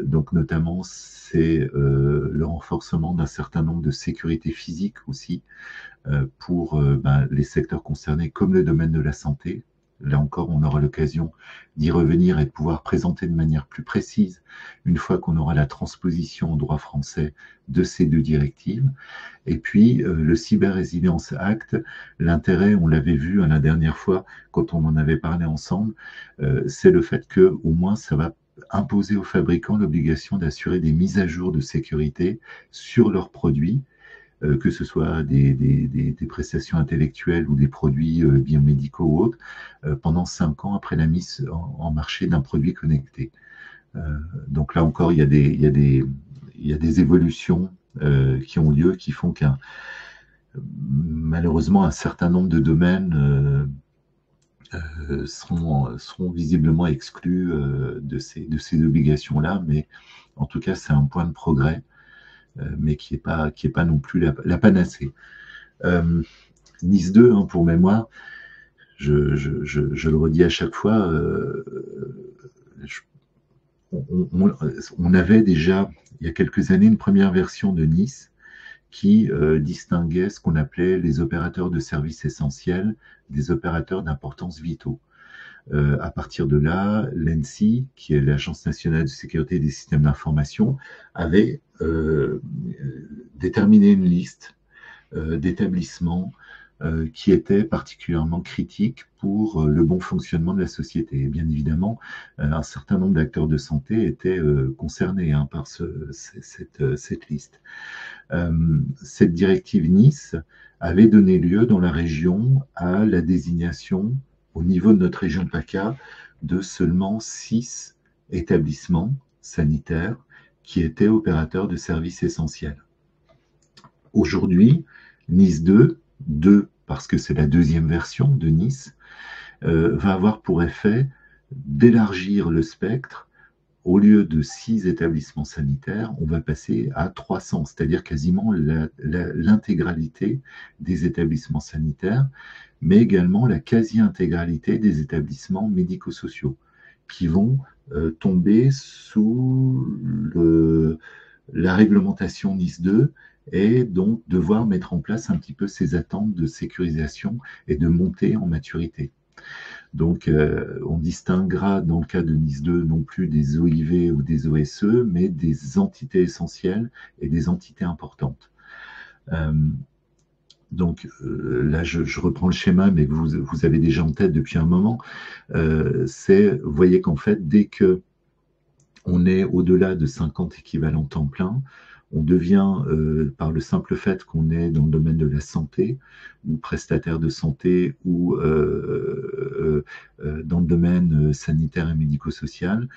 Donc notamment, c'est le renforcement d'un certain nombre de sécurités physiques aussi pour les secteurs concernés, comme le domaine de la santé. Là encore, on aura l'occasion d'y revenir et de pouvoir présenter de manière plus précise une fois qu'on aura la transposition en droit français de ces deux directives. Et puis, le Cyber Resilience Act, l'intérêt, on l'avait vu la dernière fois quand on en avait parlé ensemble, c'est le fait que au moins ça va imposer aux fabricants l'obligation d'assurer des mises à jour de sécurité sur leurs produits, que ce soit des prestations intellectuelles ou des produits biomédicaux ou autres, pendant 5 ans après la mise en marché d'un produit connecté. Donc là encore, il y a des évolutions qui ont lieu, qui font malheureusement un certain nombre de domaines seront visiblement exclus de ces obligations-là, mais en tout cas, c'est un point de progrès, mais qui n'est pas non plus la panacée. NIS 2, hein, pour mémoire, je le redis à chaque fois, on avait déjà, il y a quelques années, une première version de NIS qui distinguait ce qu'on appelait les opérateurs de services essentiels des opérateurs d'importance vitaux. À partir de là, l'ANSSI, qui est l'Agence nationale de sécurité des systèmes d'information, avait déterminé une liste d'établissements qui étaient particulièrement critiques pour le bon fonctionnement de la société. Et bien évidemment, un certain nombre d'acteurs de santé étaient concernés par cette liste. Cette directive NIS avait donné lieu dans la région à la désignation, au niveau de notre région PACA, de seulement 6 établissements sanitaires qui étaient opérateurs de services essentiels. Aujourd'hui, NIS 2 parce que c'est la deuxième version de NIS, va avoir pour effet d'élargir le spectre au lieu de 6 établissements sanitaires, on va passer à 300, c'est-à-dire quasiment l'intégralité des établissements sanitaires, mais également la quasi-intégralité des établissements médico-sociaux, qui vont tomber sous la réglementation NIS 2 et donc devoir mettre en place un petit peu ces attentes de sécurisation et de montée en maturité. Donc, on distinguera dans le cas de NIS 2 non plus des OIV ou des OSE, mais des entités essentielles et des entités importantes. Donc là, je reprends le schéma, mais vous avez déjà en tête depuis un moment. Vous voyez qu'en fait, dès que on est au-delà de 50 équivalents temps plein, on devient, par le simple fait qu'on est dans le domaine de la santé, ou prestataire de santé, ou dans le domaine sanitaire et médico-social,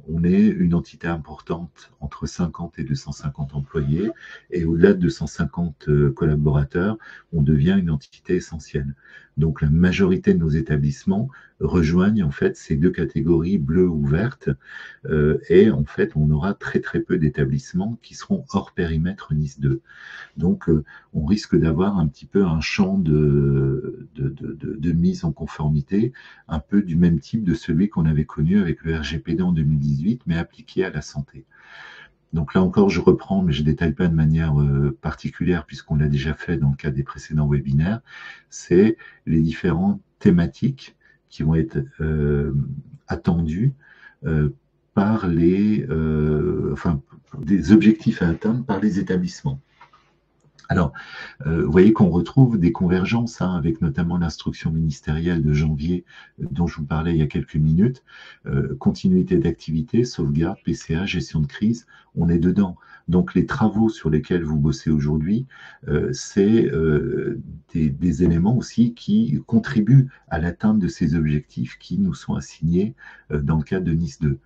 on est une entité importante entre 50 et 250 employés, et au-delà de 250 collaborateurs, on devient une entité essentielle. Donc la majorité de nos établissements rejoignent en fait ces deux catégories bleues ou vertes, et en fait on aura très très peu d'établissements qui seront hors périmètre NIS 2. Donc on risque d'avoir un petit peu un champ de mise en conformité, un peu du même type de celui qu'on avait connu avec le RGPD en 2018, mais appliqué à la santé. Donc là encore, je reprends, mais je ne détaille pas de manière particulière, puisqu'on l'a déjà fait dans le cadre des précédents webinaires, c'est les différentes thématiques qui vont être attendues par des objectifs à atteindre par les établissements. Alors, vous voyez qu'on retrouve des convergences avec notamment l'instruction ministérielle de janvier dont je vous parlais il y a quelques minutes. Continuité d'activité, sauvegarde, PCA, gestion de crise, on est dedans. Donc les travaux sur lesquels vous bossez aujourd'hui, c'est des éléments aussi qui contribuent à l'atteinte de ces objectifs qui nous sont assignés dans le cadre de NIS 2.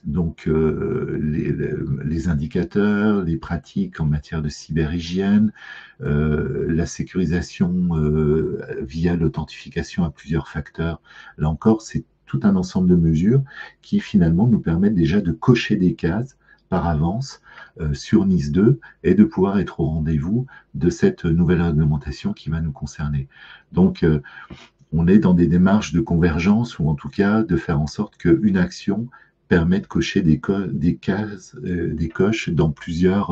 Donc, les indicateurs, les pratiques en matière de cyberhygiène, la sécurisation via l'authentification à plusieurs facteurs. Là encore, c'est tout un ensemble de mesures qui finalement nous permettent déjà de cocher des cases par avance sur NIS 2 et de pouvoir être au rendez-vous de cette nouvelle réglementation qui va nous concerner. Donc, on est dans des démarches de convergence ou en tout cas de faire en sorte qu'une action permet de cocher des coches dans plusieurs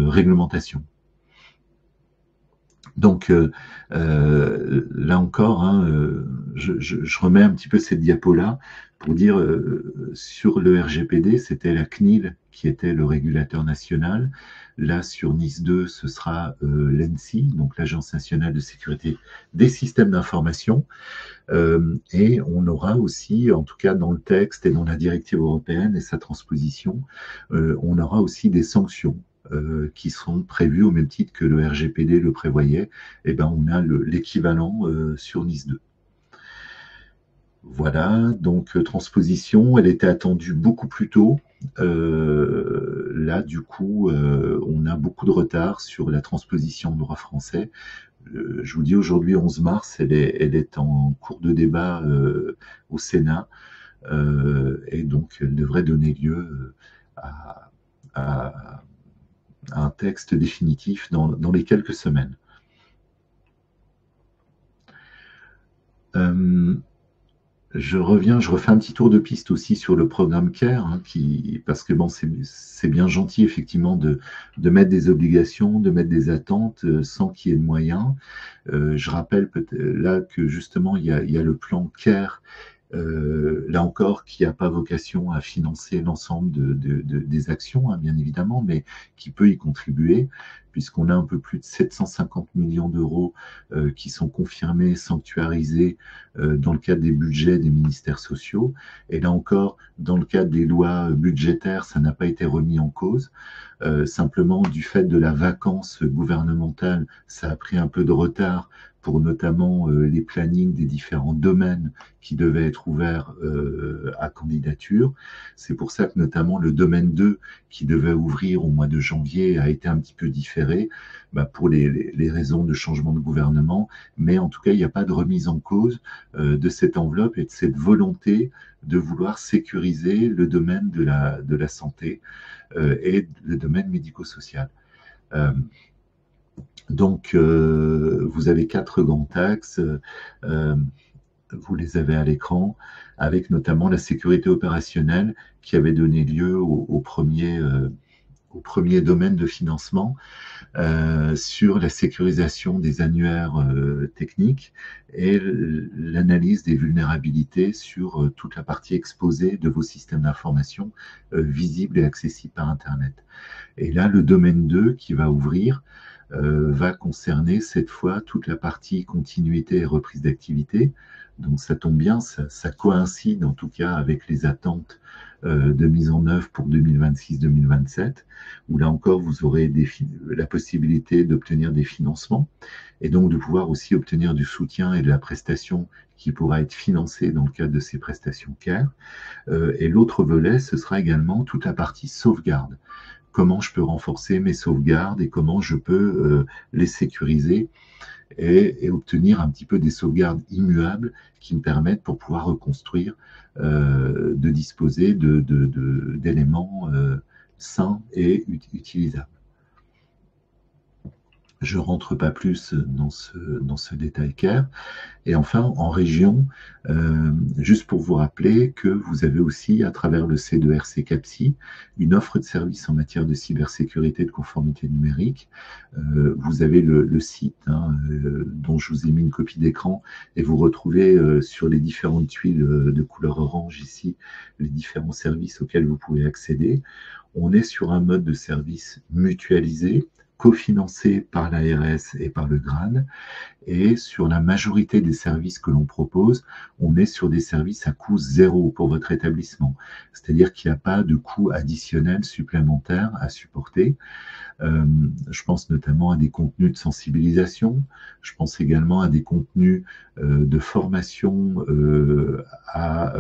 réglementations. Donc là encore, je remets un petit peu cette diapo-là pour dire sur le RGPD, c'était la CNIL qui était le régulateur national. Là, sur NIS 2, ce sera l'ENSI, donc l'Agence nationale de sécurité des systèmes d'information. Et on aura aussi, en tout cas dans le texte et dans la directive européenne et sa transposition, on aura aussi des sanctions qui seront prévues au même titre que le RGPD le prévoyait. Et ben, on a l'équivalent sur NIS 2. Voilà, donc transposition, elle était attendue beaucoup plus tôt. Là, du coup, on a beaucoup de retard sur la transposition en droit français. Je vous dis aujourd'hui 11 mars, elle est en cours de débat au Sénat, et donc elle devrait donner lieu à un texte définitif dans les quelques semaines. Je refais un petit tour de piste aussi sur le programme CARE, parce que bon, c'est bien gentil effectivement de mettre des obligations, de mettre des attentes sans qu'il y ait de moyens. Je rappelle là que justement il y a le plan CARE, là encore, qui n'a pas vocation à financer l'ensemble des actions, bien évidemment, mais qui peut y contribuer, puisqu'on a un peu plus de 750 millions d'euros qui sont confirmés, sanctuarisés dans le cadre des budgets des ministères sociaux. Et là encore, dans le cadre des lois budgétaires, ça n'a pas été remis en cause. Simplement, du fait de la vacance gouvernementale, ça a pris un peu de retard pour notamment les plannings des différents domaines qui devaient être ouverts à candidature. C'est pour ça que notamment le domaine 2 qui devait ouvrir au mois de janvier a été un petit peu différé pour les raisons de changement de gouvernement, mais en tout cas il n'y a pas de remise en cause de cette enveloppe et de cette volonté de vouloir sécuriser le domaine de la santé et le domaine médico-social. Donc, vous avez 4 grands axes, vous les avez à l'écran, avec notamment la sécurité opérationnelle qui avait donné lieu au premier domaine de financement, sur la sécurisation des annuaires techniques et l'analyse des vulnérabilités sur toute la partie exposée de vos systèmes d'information visibles et accessibles par Internet. Et là, le domaine 2 qui va ouvrir va concerner cette fois toute la partie continuité et reprise d'activité. Donc ça tombe bien, ça coïncide en tout cas avec les attentes de mise en œuvre pour 2026-2027, où là encore vous aurez la possibilité d'obtenir des financements et donc de pouvoir aussi obtenir du soutien et de la prestation qui pourra être financée dans le cadre de ces prestations CARE. Et l'autre volet, ce sera également toute la partie sauvegarde. Comment je peux renforcer mes sauvegardes et comment je peux les sécuriser et obtenir un petit peu des sauvegardes immuables qui me permettent pour pouvoir reconstruire, de disposer d'éléments sains et utilisables. Je ne rentre pas plus dans ce détail CARE. Et enfin, en région, juste pour vous rappeler que vous avez aussi, à travers le C2RC CAPSI, une offre de service en matière de cybersécurité et de conformité numérique. Vous avez le site dont je vous ai mis une copie d'écran et vous retrouvez sur les différentes tuiles de couleur orange ici, les différents services auxquels vous pouvez accéder. On est sur un mode de service mutualisé, cofinancé par l'ARS et par le GRAN, et sur la majorité des services que l'on propose, on est sur des services à coût zéro pour votre établissement. C'est-à-dire qu'il n'y a pas de coût additionnel supplémentaire à supporter. Je pense notamment à des contenus de sensibilisation, je pense également à des contenus de formation à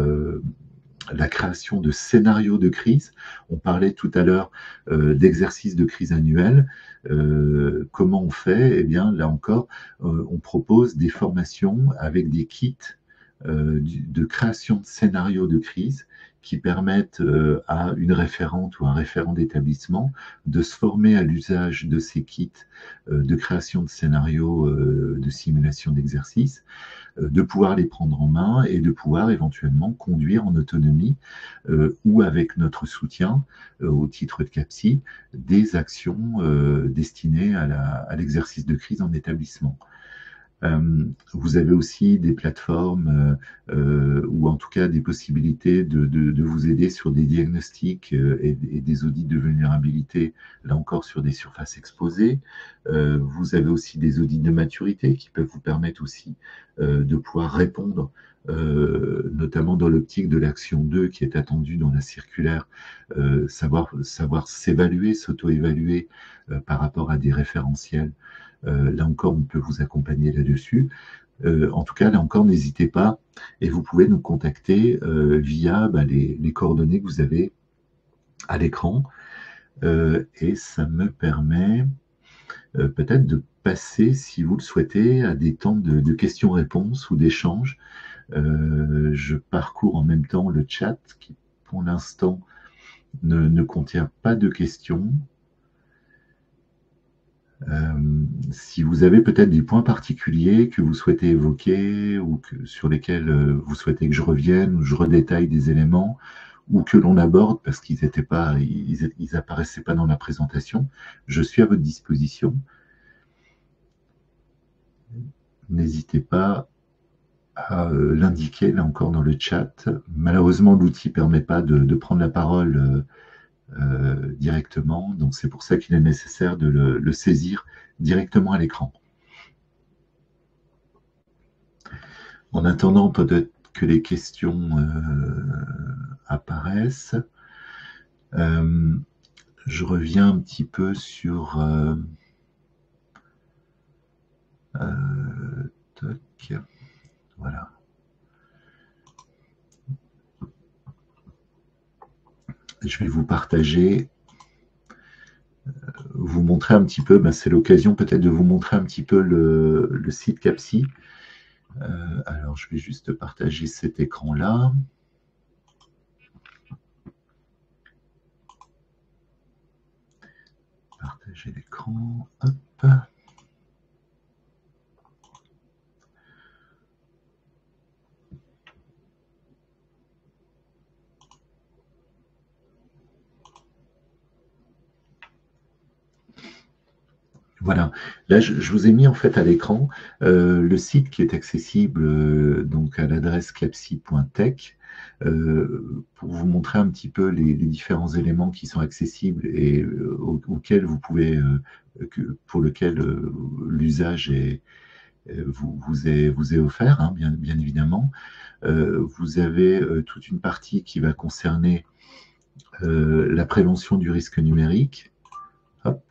la création de scénarios de crise. On parlait tout à l'heure d'exercices de crise annuels. Comment on fait? Eh bien, là encore, on propose des formations avec des kits de création de scénarios de crise qui permettent à une référente ou un référent d'établissement de se former à l'usage de ces kits de création de scénarios de simulation d'exercice, de pouvoir les prendre en main et de pouvoir éventuellement conduire en autonomie ou avec notre soutien au titre de CAPSI des actions destinées à l'exercice de crise en établissement. Vous avez aussi des plateformes ou en tout cas des possibilités de vous aider sur des diagnostics et des audits de vulnérabilité, là encore sur des surfaces exposées. Vous avez aussi des audits de maturité qui peuvent vous permettre aussi de pouvoir répondre, notamment dans l'optique de l'action 2 qui est attendue dans la circulaire, savoir s'évaluer, s'auto-évaluer par rapport à des référentiels. Là encore, on peut vous accompagner là-dessus. En tout cas, là encore, n'hésitez pas et vous pouvez nous contacter via les coordonnées que vous avez à l'écran. Et ça me permet peut-être de passer, si vous le souhaitez, à des temps de questions-réponses ou d'échanges. Je parcours en même temps le chat qui, pour l'instant, ne contient pas de questions. Si vous avez peut-être des points particuliers que vous souhaitez évoquer ou sur lesquels vous souhaitez que je revienne ou je redétaille des éléments ou que l'on aborde parce qu'ils apparaissaient pas dans la présentation, je suis à votre disposition. N'hésitez pas à l'indiquer là encore dans le chat. Malheureusement, l'outil ne permet pas de prendre la parole directement, donc c'est pour ça qu'il est nécessaire de le saisir directement à l'écran. En attendant, peut-être que les questions apparaissent. Je reviens un petit peu sur tac, voilà. Je vais vous partager, vous montrer un petit peu, c'est l'occasion peut-être de vous montrer un petit peu le site CAPSI. Alors, je vais juste partager cet écran-là. Partager l'écran, hop. Voilà, là je vous ai mis en fait à l'écran le site qui est accessible donc à l'adresse capsi.tech pour vous montrer un petit peu les différents éléments qui sont accessibles et auxquels vous pouvez, pour lequel l'usage vous est offert, hein, bien évidemment. Vous avez toute une partie qui va concerner la prévention du risque numérique. Hop.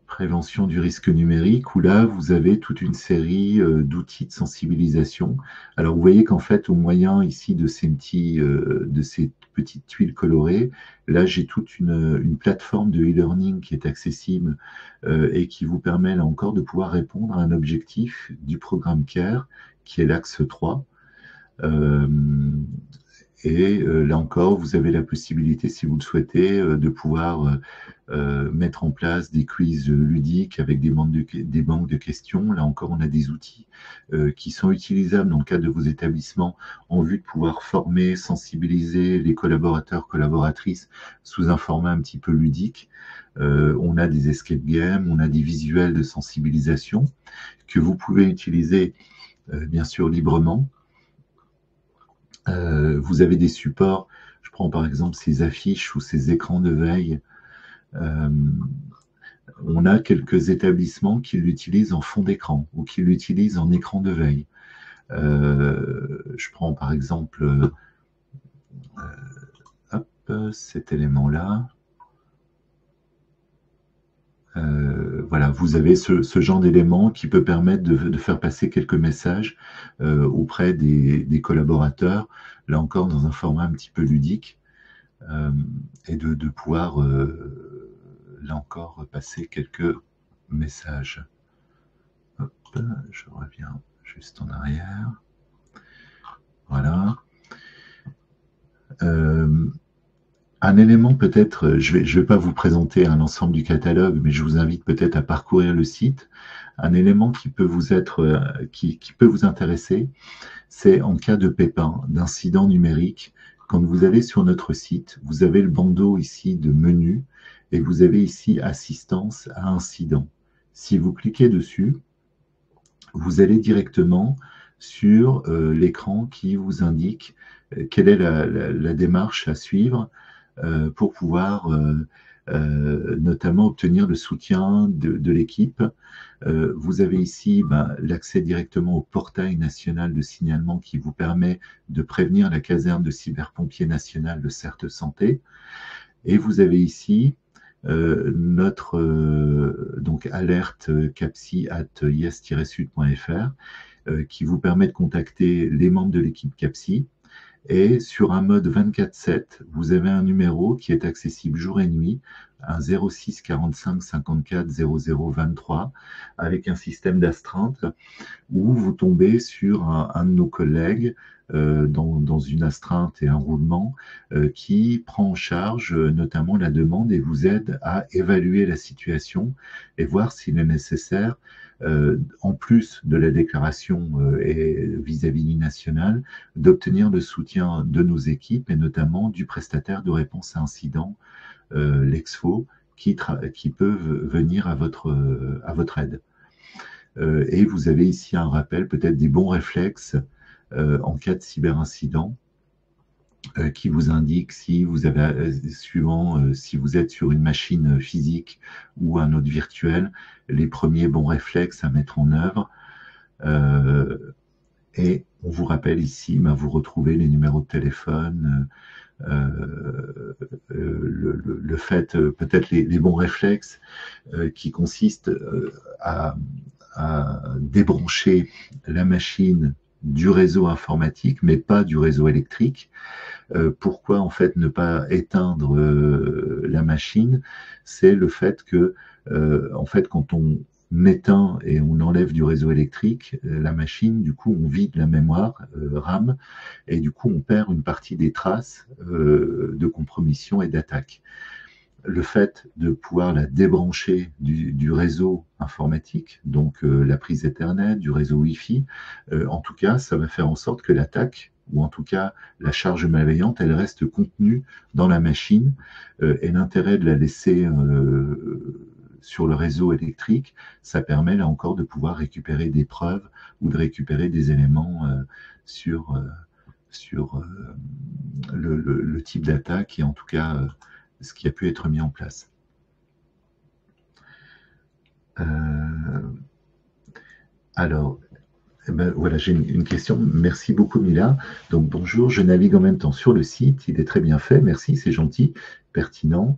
Prévention du risque numérique, où là, vous avez toute une série d'outils de sensibilisation. Alors, vous voyez qu'en fait, au moyen ici de ces petites tuiles colorées, là, j'ai toute une plateforme de e-learning qui est accessible et qui vous permet, là encore, de pouvoir répondre à un objectif du programme CARE, qui est l'axe 3. Et là encore, vous avez la possibilité, si vous le souhaitez, de pouvoir mettre en place des quiz ludiques avec des banques de questions. Là encore, on a des outils qui sont utilisables dans le cadre de vos établissements en vue de pouvoir former, sensibiliser les collaborateurs, collaboratrices sous un format un petit peu ludique. On a des escape games, on a des visuels de sensibilisation que vous pouvez utiliser bien sûr librement. Vous avez des supports, je prends par exemple ces affiches ou ces écrans de veille. On a quelques établissements qui l'utilisent en fond d'écran ou qui l'utilisent en écran de veille. Je prends par exemple cet élément-là. Voilà, vous avez ce genre d'élément qui peut permettre de faire passer quelques messages auprès des collaborateurs, là encore dans un format un petit peu ludique, et de pouvoir, là encore, passer quelques messages. Hop, je reviens juste en arrière. Voilà. Un élément peut-être, je vais pas vous présenter l'ensemble du catalogue, mais je vous invite peut-être à parcourir le site. Un élément qui peut vous qui peut vous intéresser, c'est en cas de pépin, d'incident numérique. Quand vous allez sur notre site, vous avez le bandeau ici de menu et vous avez ici assistance à incident. Si vous cliquez dessus, vous allez directement sur l'écran qui vous indique quelle est la démarche à suivre pour pouvoir notamment obtenir le soutien de l'équipe. Vous avez ici l'accès directement au portail national de signalement qui vous permet de prévenir la caserne de cyberpompiers national de Certes Santé. Et vous avez ici notre donc alerte capsi@yes-sud.fr qui vous permet de contacter les membres de l'équipe CAPSI. Et sur un mode 24/7, vous avez un numéro qui est accessible jour et nuit, un 06 45 54 00 23, avec un système d'astreinte où vous tombez sur un de nos collègues dans une astreinte et un roulement qui prend en charge notamment la demande et vous aide à évaluer la situation et voir s'il est nécessaire en plus de la déclaration vis-à-vis du national, d'obtenir le soutien de nos équipes et notamment du prestataire de réponse à incident, l'Exfo, qui peuvent venir à votre aide. Et vous avez ici un rappel, peut-être des bons réflexes en cas de cyberincident, qui vous indique si vous avez, suivant si vous êtes sur une machine physique ou un autre virtuel, les premiers bons réflexes à mettre en œuvre. Et on vous rappelle ici, vous retrouvez les numéros de téléphone, le fait, peut-être les bons réflexes qui consistent à à débrancher la machine du réseau informatique, mais pas du réseau électrique. Pourquoi en fait ne pas éteindre la machine? C'est le fait que en fait quand on éteint et on enlève du réseau électrique la machine, du coup on vide la mémoire RAM et du coup on perd une partie des traces de compromission et d'attaque. Le fait de pouvoir la débrancher du réseau informatique, donc la prise Ethernet, du réseau Wi-Fi, en tout cas, ça va faire en sorte que l'attaque, ou en tout cas la charge malveillante, elle reste contenue dans la machine. Et l'intérêt de la laisser sur le réseau électrique, ça permet là encore de pouvoir récupérer des preuves ou de récupérer des éléments sur le type d'attaque et en tout cas ce qui a pu être mis en place. Alors, eh ben, voilà, j'ai une question. Merci beaucoup, Mila. Donc, bonjour, je navigue en même temps sur le site. Il est très bien fait. Merci, c'est gentil, pertinent.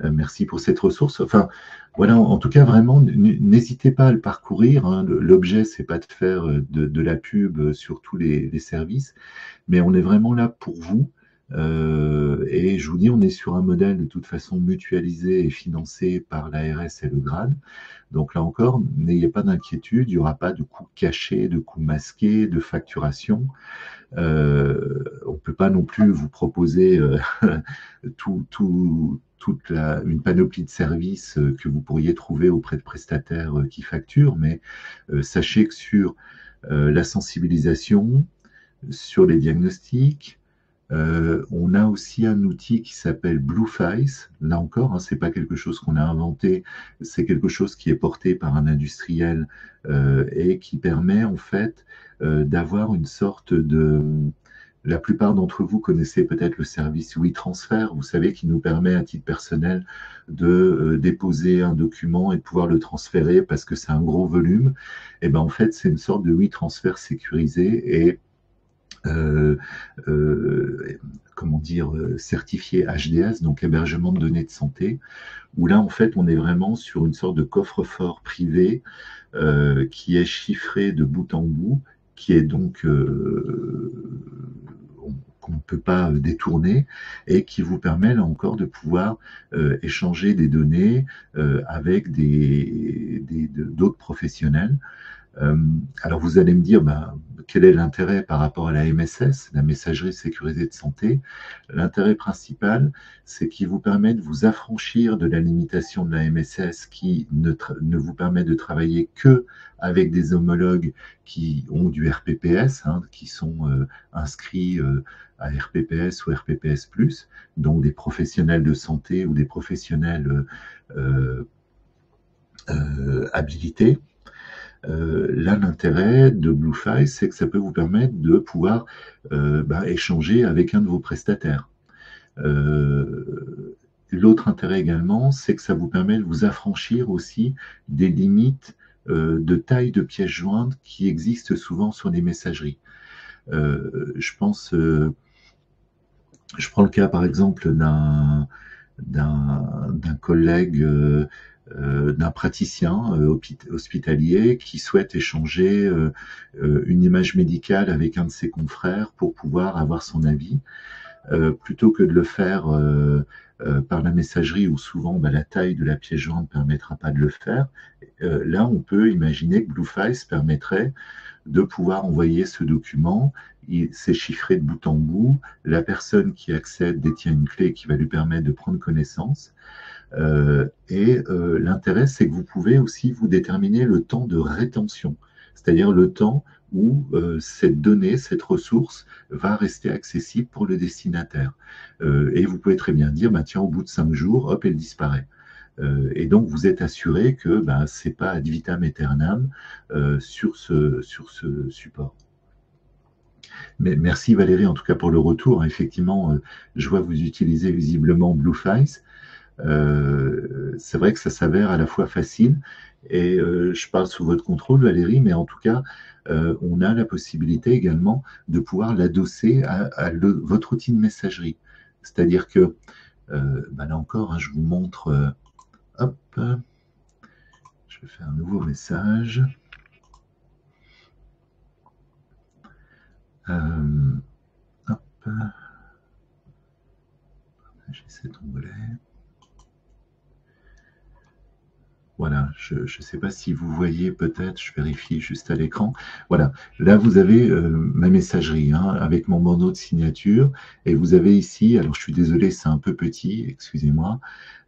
Merci pour cette ressource. Enfin, voilà, en tout cas, vraiment, n'hésitez pas à le parcourir. Hein. L'objet, c'est pas de faire de la pub sur tous les services, mais on est vraiment là pour vous. Et je vous dis, on est sur un modèle de toute façon mutualisé et financé par l'ARS et le GRAD. Donc là encore, n'ayez pas d'inquiétude, il n'y aura pas de coûts cachés, de coûts masqués, de facturation. On ne peut pas non plus vous proposer une panoplie de services que vous pourriez trouver auprès de prestataires qui facturent, mais sachez que sur la sensibilisation, sur les diagnostics, on a aussi un outil qui s'appelle Blueface. Là encore, hein, c'est pas quelque chose qu'on a inventé, c'est quelque chose qui est porté par un industriel et qui permet en fait d'avoir une sorte de... La plupart d'entre vous connaissez peut-être le service WeTransfer, vous savez, qui nous permet à titre personnel de déposer un document et de pouvoir le transférer parce que c'est un gros volume. Et ben en fait, c'est une sorte de WeTransfer sécurisé et comment dire, certifié HDS, donc hébergement de données de santé, où là, en fait, on est vraiment sur une sorte de coffre-fort privé qui est chiffré de bout en bout, qui est donc qu'on ne peut pas détourner et qui vous permet là encore de pouvoir échanger des données avec d'autres professionnels. Alors vous allez me dire, quel est l'intérêt par rapport à la MSS, la messagerie sécurisée de santé? L'intérêt principal, c'est qu'il vous permet de vous affranchir de la limitation de la MSS qui ne vous permet de travailler que avec des homologues qui ont du RPPS, hein, qui sont inscrits à RPPS ou RPPS+, donc des professionnels de santé ou des professionnels habilités. Là, l'intérêt de Blueface, c'est que ça peut vous permettre de pouvoir échanger avec un de vos prestataires. L'autre intérêt également, c'est que ça vous permet de vous affranchir aussi des limites de taille de pièces jointes qui existent souvent sur les messageries. Je prends le cas par exemple d'un collègue, d'un praticien hospitalier qui souhaite échanger une image médicale avec un de ses confrères pour pouvoir avoir son avis. Plutôt que de le faire par la messagerie où souvent la taille de la pièce jointe ne permettra pas de le faire, là on peut imaginer que Blueface permettrait de pouvoir envoyer ce document, c'est chiffré de bout en bout, la personne qui accède détient une clé qui va lui permettre de prendre connaissance, l'intérêt c'est que vous pouvez aussi vous déterminer le temps de rétention, c'est-à-dire le temps où cette donnée, cette ressource va rester accessible pour le destinataire. Et vous pouvez très bien dire, tiens, au bout de 5 jours, hop, elle disparaît. Et donc, vous êtes assuré que ce n'est pas ad vitam aeternam sur ce support. Mais merci Valérie, en tout cas pour le retour. Effectivement, je vois que vous utilisez visiblement Blueface. C'est vrai que ça s'avère à la fois facile, et je parle sous votre contrôle Valérie, mais en tout cas, on a la possibilité également de pouvoir l'adosser à votre outil de messagerie. C'est-à-dire que, là encore, hein, je vous montre, hop, je vais faire un nouveau message. Hop, j'ai cet onglet. Voilà, je ne sais pas si vous voyez peut-être, je vérifie juste à l'écran. Voilà, là vous avez ma messagerie hein, avec mon bandeau de signature et vous avez ici, alors je suis désolé, c'est un peu petit, excusez-moi,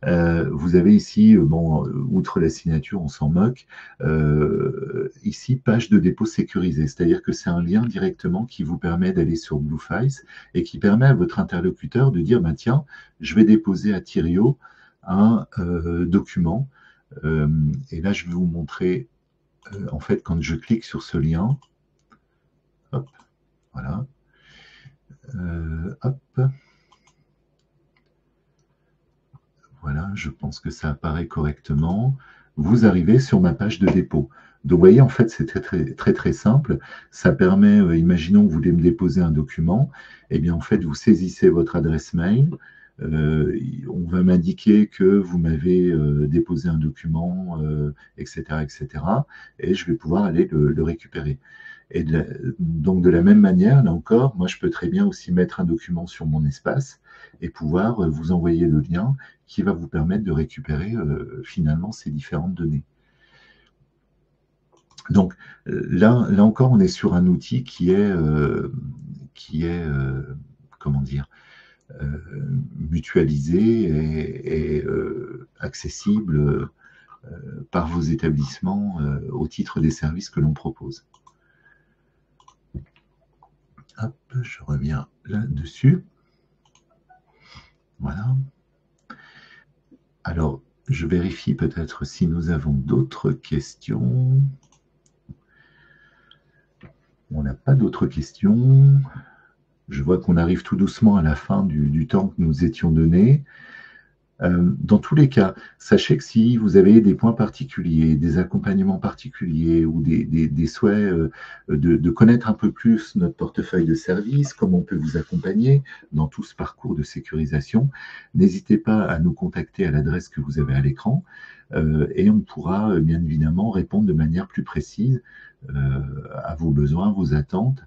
vous avez ici, bon, outre la signature, on s'en moque, ici page de dépôt sécurisée, c'est-à-dire que c'est un lien directement qui vous permet d'aller sur Bluefiles et qui permet à votre interlocuteur de dire, bah, tiens, je vais déposer à Thiriot un document. Et là, je vais vous montrer, en fait, quand je clique sur ce lien, hop, voilà, hop, voilà, je pense que ça apparaît correctement. Vous arrivez sur ma page de dépôt. Donc, vous voyez, en fait, c'est très simple. Ça permet, imaginons que vous voulez me déposer un document, et bien, en fait, vous saisissez votre adresse mail, on va m'indiquer que vous m'avez déposé un document, etc., etc., et je vais pouvoir aller le récupérer. Et donc, de la même manière, là encore, moi, je peux très bien aussi mettre un document sur mon espace et pouvoir vous envoyer le lien qui va vous permettre de récupérer finalement ces différentes données. Donc, là encore, on est sur un outil qui est comment dire, mutualisé et accessible par vos établissements au titre des services que l'on propose. Hop, je reviens là-dessus. Voilà. Alors, je vérifie peut-être si nous avons d'autres questions. On n'a pas d'autres questions. Je vois qu'on arrive tout doucement à la fin du temps que nous étions donné. Dans tous les cas, sachez que si vous avez des points particuliers, des accompagnements particuliers ou des souhaits de connaître un peu plus notre portefeuille de services, comment on peut vous accompagner dans tout ce parcours de sécurisation, n'hésitez pas à nous contacter à l'adresse que vous avez à l'écran et on pourra bien évidemment répondre de manière plus précise à vos besoins, vos attentes.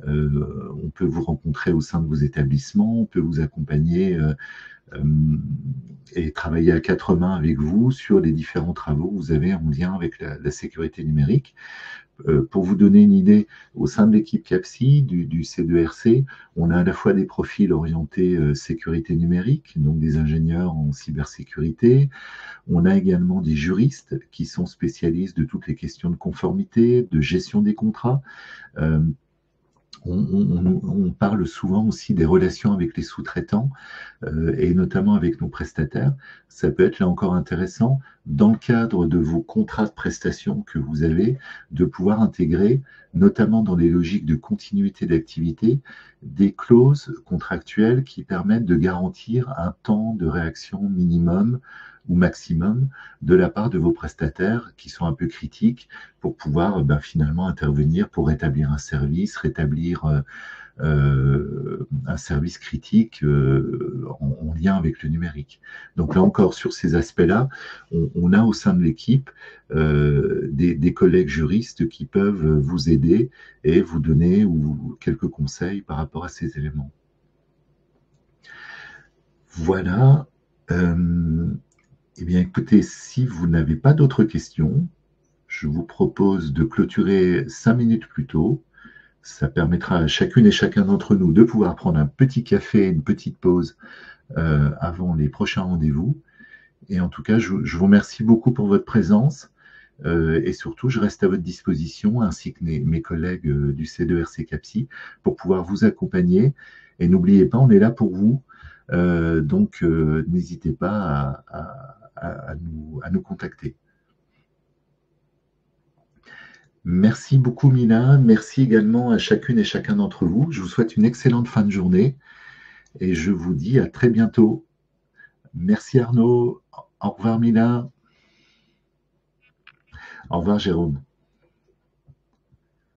On peut vous rencontrer au sein de vos établissements, on peut vous accompagner et travailler à quatre mains avec vous sur les différents travaux que vous avez en lien avec la sécurité numérique. Pour vous donner une idée, au sein de l'équipe CAPSI, du C2RC, on a à la fois des profils orientés sécurité numérique, donc des ingénieurs en cybersécurité. On a également des juristes qui sont spécialistes de toutes les questions de conformité, de gestion des contrats. On parle souvent aussi des relations avec les sous-traitants et notamment avec nos prestataires. Ça peut être là encore intéressant, dans le cadre de vos contrats de prestation que vous avez, de pouvoir intégrer, notamment dans les logiques de continuité d'activité, des clauses contractuelles qui permettent de garantir un temps de réaction minimum ou maximum de la part de vos prestataires qui sont un peu critiques pour pouvoir finalement intervenir pour rétablir un service, rétablir un service critique en lien avec le numérique. Donc là encore, sur ces aspects-là, on a au sein de l'équipe des collègues juristes qui peuvent vous aider et vous donner quelques conseils par rapport à ces éléments. Voilà. Eh bien, écoutez, si vous n'avez pas d'autres questions, je vous propose de clôturer 5 minutes plus tôt. Ça permettra à chacune et chacun d'entre nous de pouvoir prendre un petit café, une petite pause avant les prochains rendez-vous. Et en tout cas, je vous remercie beaucoup pour votre présence. Et surtout, je reste à votre disposition, ainsi que mes collègues du C2RC CAPSI, pour pouvoir vous accompagner. Et n'oubliez pas, on est là pour vous. Donc, n'hésitez pas à nous contacter. Merci beaucoup, Mina. Merci également à chacune et chacun d'entre vous. Je vous souhaite une excellente fin de journée et je vous dis à très bientôt. Merci Arnaud. Au revoir, Mina. Au revoir, Jérôme.